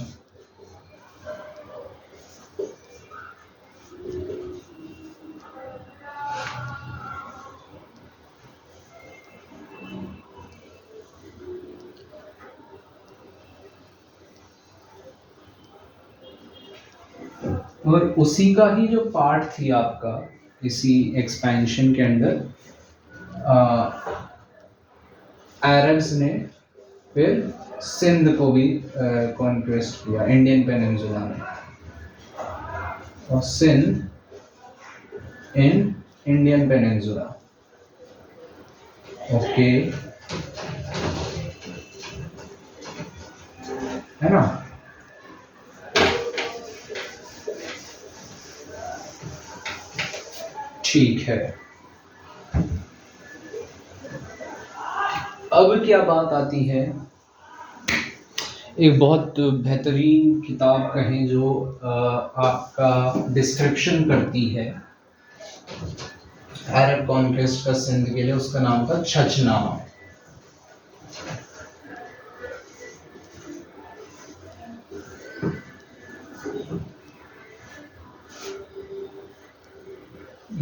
और उसी का ही जो पार्ट थी आपका इसी एक्सपेंशन के अंदर अरब्स ने फिर सिंध को भी कॉन्क्वेस्ट किया, इंडियन पेनिनसुला में, और Sindh in Indian peninsula. Okay, है ना। ठीक है, अब क्या बात आती है, एक बहुत बेहतरीन किताब कहें जो आपका डिस्क्रिप्शन करती है अरब कॉन्क्वेस्ट का सिंध के लिए उसका नाम था छछनामा।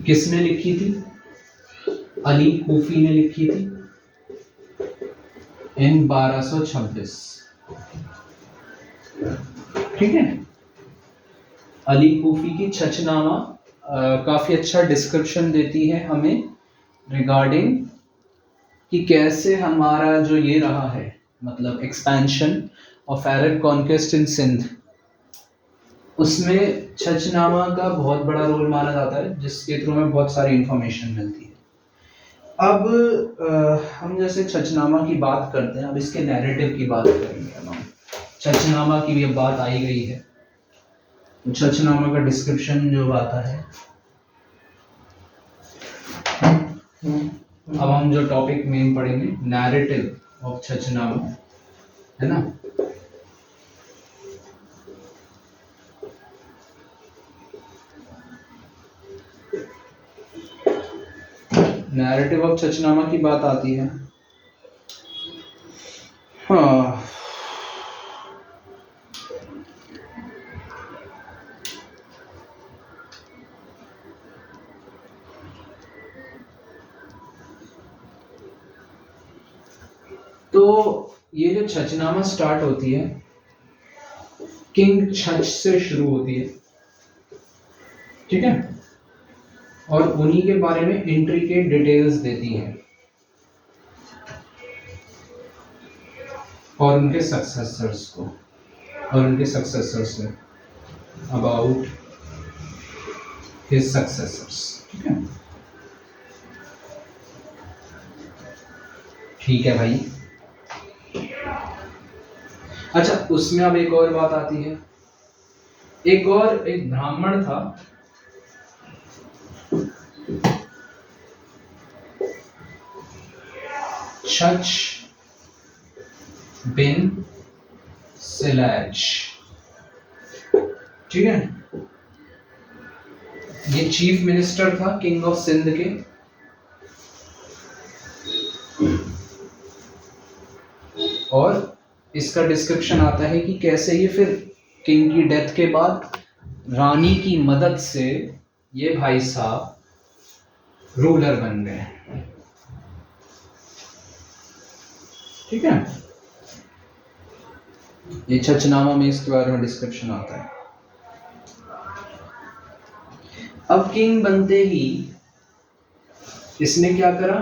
किसने लिखी थी? अली कूफी ने लिखी थी इन 1226। ठीक है, अली कूफी की छछनामा काफी अच्छा डिस्क्रिप्शन देती है हमें रिगार्डिंग कि कैसे हमारा जो ये रहा है, मतलब एक्सपेंशन ऑफ अरब कॉन्क्वेस्ट इन सिंध, उसमें छछनामा का बहुत बड़ा रोल माना जाता है, जिसके थ्रू में बहुत सारी इंफॉर्मेशन मिलती है। अब हम जैसे छछनामा की बात करते हैं, अब इसके नैरेटिव की बात करेंगे। अब हम छछनामा की भी अब बात आई गई है, तो छछनामा का डिस्क्रिप्शन जो आता है, अब हम जो टॉपिक मेन पढ़ेंगे नैरेटिव ऑफ छछनामा, है ना। नैरेटिव ऑफ छछनामा की बात आती है। हाँ, तो ये जो छछनामा स्टार्ट होती है, किंग छछ से शुरू होती है, ठीक है, और उन्हीं के बारे में इंट्रिकेट डिटेल्स देती है और उनके सक्सेसर्स को, और उनके successors say about his successors. ठीक है, ठीक है भाई। अच्छा, उसमें अब एक और बात आती है, एक ब्राह्मण था, छछ बिन सिलाज, ठीक है, ये चीफ मिनिस्टर था किंग ऑफ सिंध के। और इसका डिस्क्रिप्शन आता है कि कैसे ये फिर किंग की डेथ के बाद रानी की मदद से ये भाई साहब रूलर बन गए। ठीक है, ये छछनामा में इसके बारे में डिस्क्रिप्शन आता है। अब किंग बनते ही इसने क्या करा,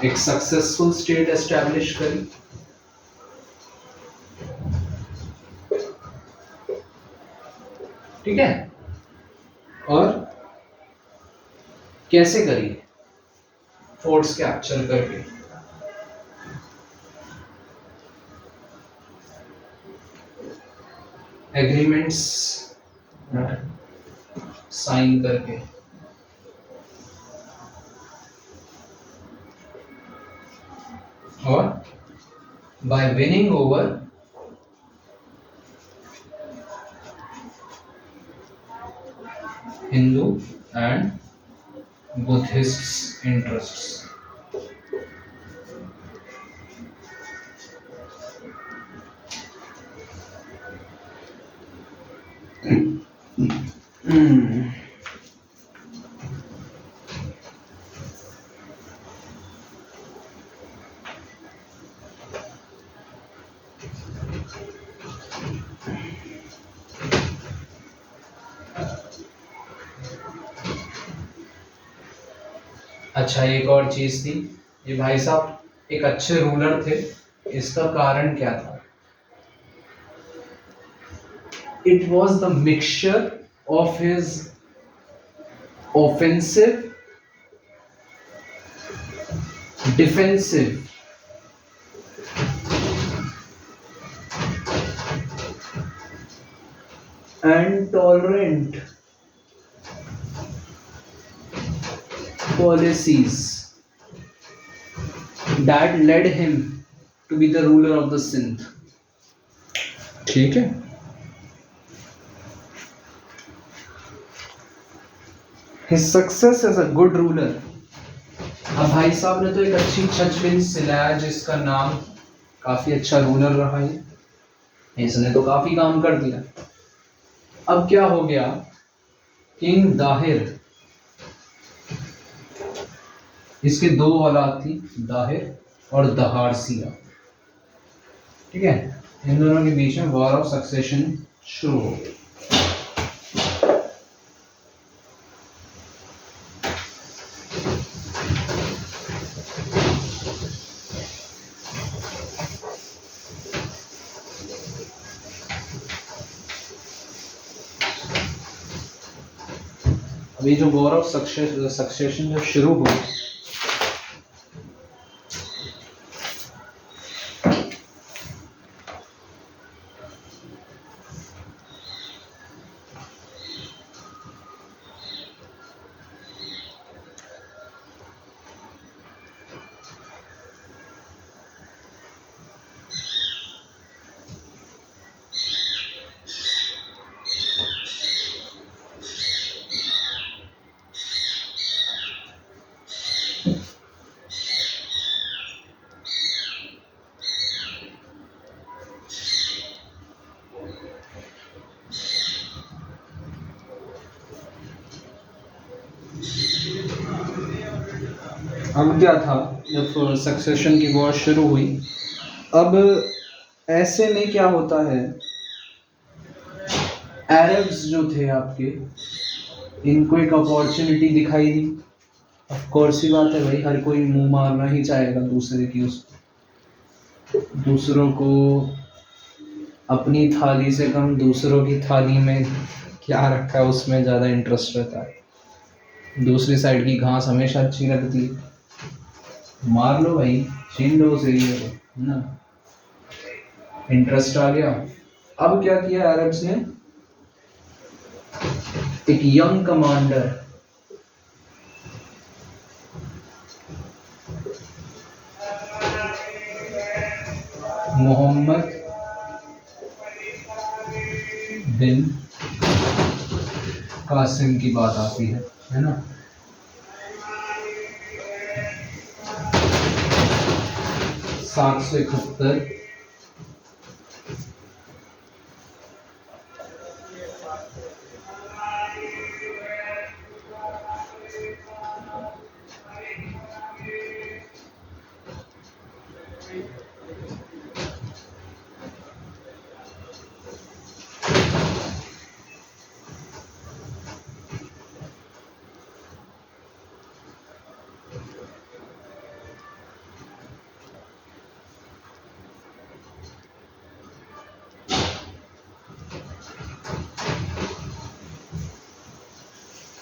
एक सक्सेसफुल स्टेट एस्टैब्लिश करी। ठीक है, और कैसे करी? फोर्ट्स कैप्चर करके, एग्रीमेंट्स साइन करके, और bye winning over Hindu and Buddhist interests. अच्छा, एक और चीज थी, ये भाई साहब एक अच्छे रूलर थे। इसका कारण क्या था? It was the mixture of his offensive, defensive, and tolerant policies that led him to be the ruler of the Sindh. ठीक है, His success as a good ruler. अब भाई साहब ने तो एक अच्छी छच बिन सिलाया जिसका नाम, काफी अच्छा रूलर रहा है, इसने तो काफी काम कर दिया। अब क्या हो गया, किंग दाहिर, इसके दो औलाद थी, दाहिर और दहाड़सिया, ठीक है। इन दोनों के बीच में वॉर ऑफ सक्सेशन शुरू हो गई। अभी जो वॉर ऑफ सक्सेशन जब शुरू हुई, अब क्या था, जब सक्सेशन की वॉर शुरू हुई, अब ऐसे में क्या होता है, अरब्स जो थे आपके, इनको एक अपॉर्चुनिटी दिखाई दी। ऑफ कोर्स ही बात है भाई, हर कोई मुंह मारना ही चाहेगा दूसरे की, उस दूसरों को अपनी थाली से कम दूसरों की थाली में क्या रखा है उसमें ज़्यादा इंटरेस्ट रहता है। दूसरी साइड की घास हमेशा अच्छी लगती है, मार लो भाई, छीन लो उस एरिया को, है ना, इंटरेस्ट आ गया। अब क्या किया अरब्स ने, एक यंग कमांडर, मोहम्मद बिन कासिम की बात आती है ना। 771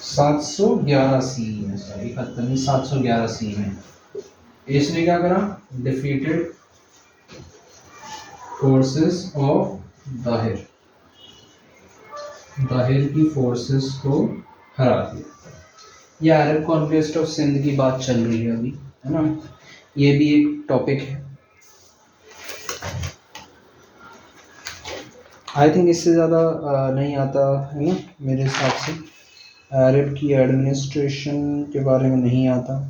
711 सी में, सॉरी 711 सी में इसने क्या करा, defeated forces of Dahir, Dahir की फोर्सेस को हरा दिया। ये अरब कॉन्क्वेस्ट ऑफ सिंध की बात चल रही है अभी, है ना, ये भी एक टॉपिक है। आई थिंक इससे ज़्यादा नहीं आता है ना, मेरे हिसाब से अरब की एडमिनिस्ट्रेशन के बारे में नहीं आता।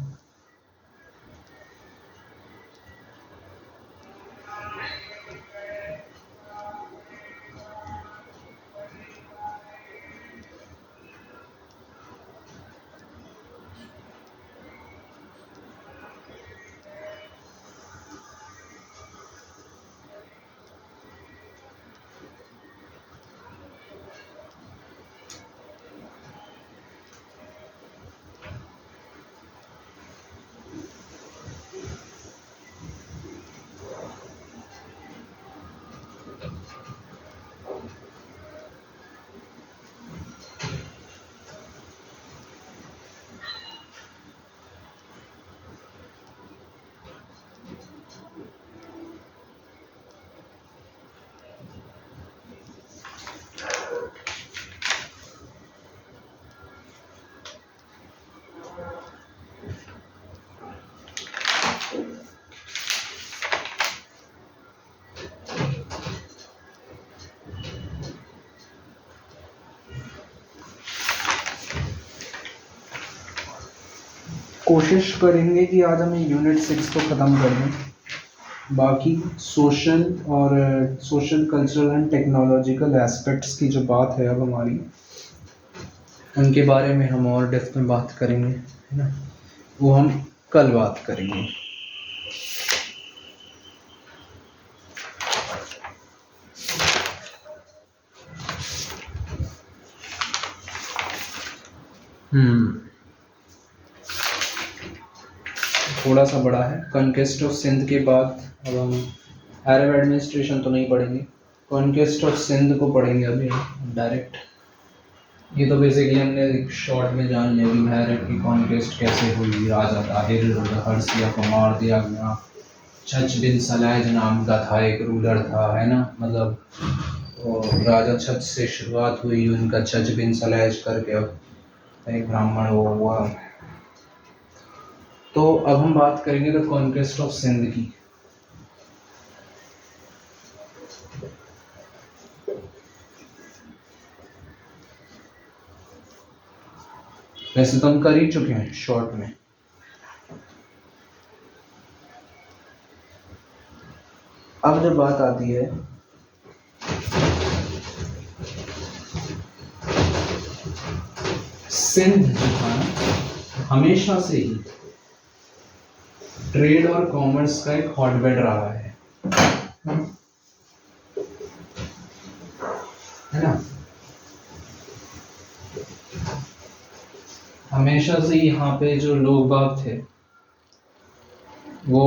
कोशिश करेंगे कि आज हम यूनिट 6 को ख़त्म कर दें। बाकी social cultural and technological aspects की जो बात है अब हमारी, उनके बारे में हम और डेप्थ में बात करेंगे, है ना। वो हम कल बात करेंगे। थोड़ा सा बड़ा है। कॉन्क्वेस्ट ऑफ सिंध के बाद अब हम अरब एडमिनिस्ट्रेशन तो नहीं पढ़ेंगे, कॉन्क्वेस्ट ऑफ सिंध को पढ़ेंगे अभी हम डायरेक्ट। ये तो बेसिकली हमने एक शॉर्ट में जान लिया कि भारत की कॉन्क्वेस्ट कैसे हुई। राजा ताहिर हर्षिया को मार दिया गया। छच बिन सलाज नाम का था एक रूलर था, है ना, मतलब राजा छच से शुरुआत हुई, उनका छच बिन सलाज करके अब एक ब्राह्मण वो हुआ। तो अब हम बात करेंगे द कॉन्क्वेस्ट ऑफ सिंध की। वैसे तो हम कर ही चुके हैं शॉर्ट में। अब जब बात आती है सिंध जो था ना, हमेशा से ही ट्रेड और कॉमर्स का एक हॉटबेड रहा है ना। हमेशा से यहाँ पे जो लोग बाग थे वो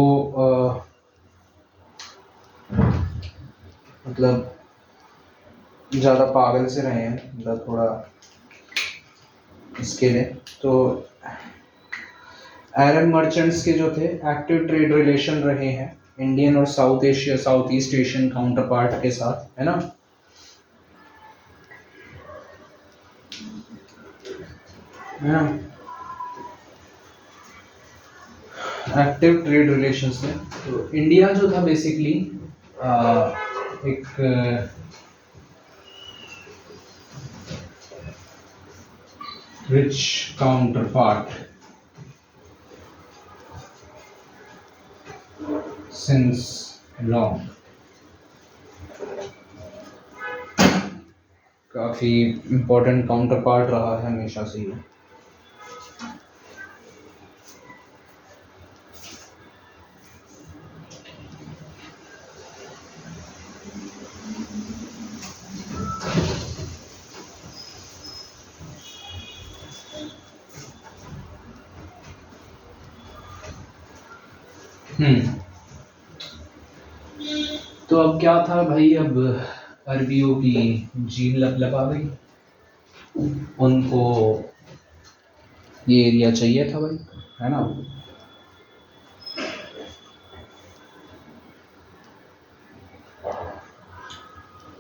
मतलब ज़्यादा पागल से रहे हैं, मतलब थोड़ा इसके लिए। तो अरब मर्चेंट्स के जो थे एक्टिव ट्रेड रिलेशन रहे हैं इंडियन और south east Asian counter part के साथ, है ना। एक्टिव ट्रेड रिलेशंस में तो इंडिया जो था बेसिकली एक rich counter part since long, काफी इम्पोर्टेंट काउंटर पार्ट रहा है हमेशा से ही। तो अब क्या था भाई, अब अरबियों की जीन लपलपा गई, उनको ये एरिया चाहिए था भाई, है ना।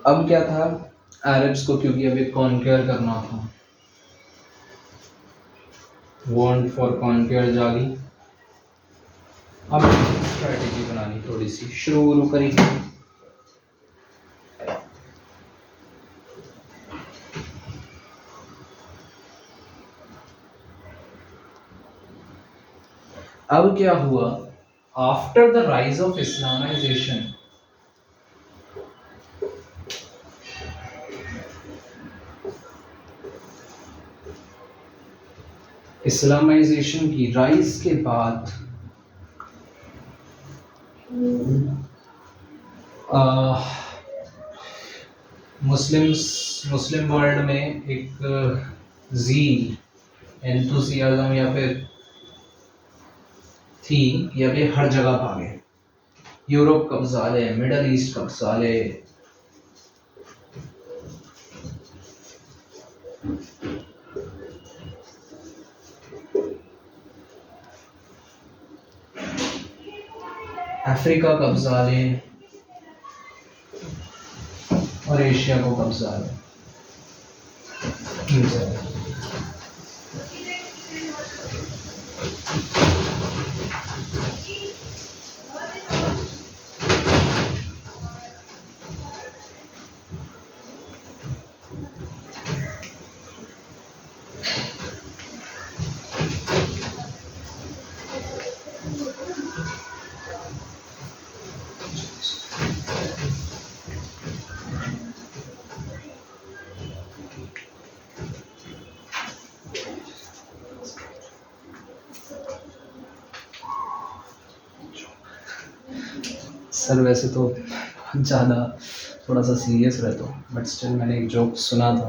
अब क्या था, अरब्स को क्योंकि अभी कॉन्क्वेयर करना था, वांट फॉर कॉन्क्वेयर जागी। अब स्ट्रेटेजी बनानी थोड़ी सी शुरू करेंगे। अब क्या हुआ, after the rise of Islamisation, Islamisation की राइज के बाद मुस्लिम वर्ल्ड में एक जील, एंथुसियाज्म या फिर थी कि अभी हर जगह भागे, यूरोप कब्जा ले, मिडल ईस्ट कब्जा ले, अफ्रीका कब्जा ले और एशिया को कब्जा ले। सर वैसे तो बहुत ज़्यादा थोड़ा सा सीरियस रहता हूँ, बट स्टिल मैंने एक जोक सुना था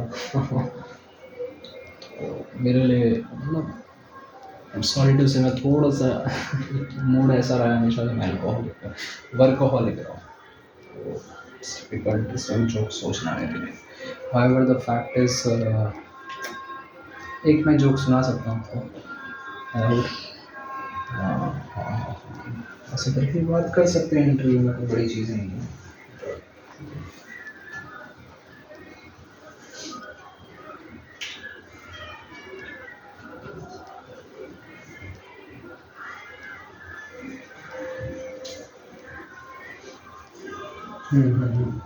मेरे लिए मतलब सॉरी टू से मैं थोड़ा सा मूड ऐसा रहा है हमेशा कि मैं अल्कोहलिक वर्कोहलिक रहा हूँ, डिफिकल्ट इस टाइम जोक सोचना मेरे लिए। हाउएवर द फैक्ट इज एक मैं जोक सुना सकता हूँ आपको। ऐसे करके बात कर सकते हैं इंटरव्यू में, कोई बड़ी चीज़ नहीं है। हम्म।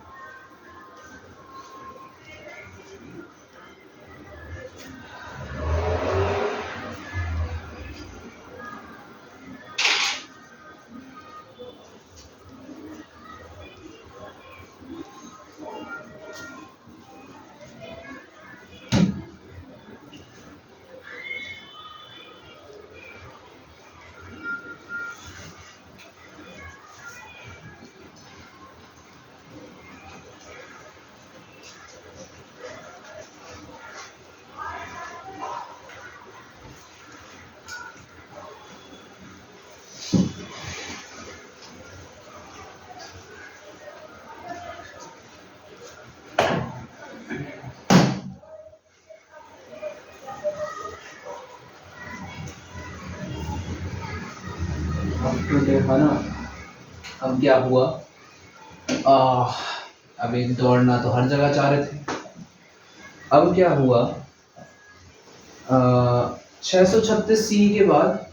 टुडे है ना, अब क्या हुआ, अभी दौड़ना तो हर जगह चाह रहे थे। अब क्या हुआ, 636 सी के बाद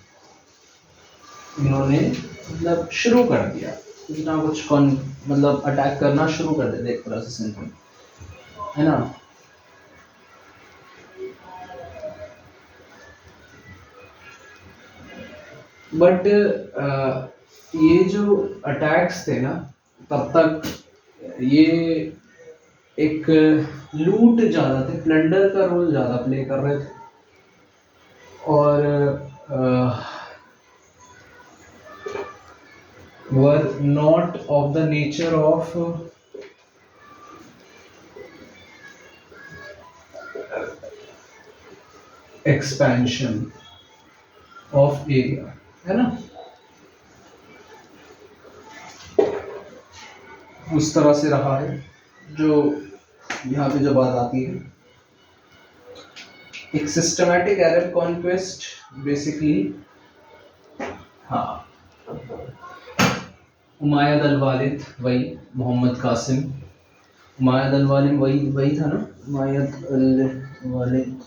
इन्होंने मतलब शुरू कर दिया कुछ ना कुछ कौन मतलब अटैक करना शुरू कर देते एक तरह से सिंपल, है ना। बट ये जो अटैक्स थे ना, तब तक ये एक लूट ज़्यादा थे, प्लंडर का रोल ज़्यादा प्ले कर रहे थे, और were not of the nature of expansion of area, है ना। उस तरह से रहा है जो यहाँ पे जो बात आती है, एक सिस्टमैटिक अरब कॉन्क्वेस्ट बेसिकली। हाँ, उमायद अल वालिद वही मोहम्मद कासिम, उमायद अल वालिद वही वही था ना, उमायद अल वालिद।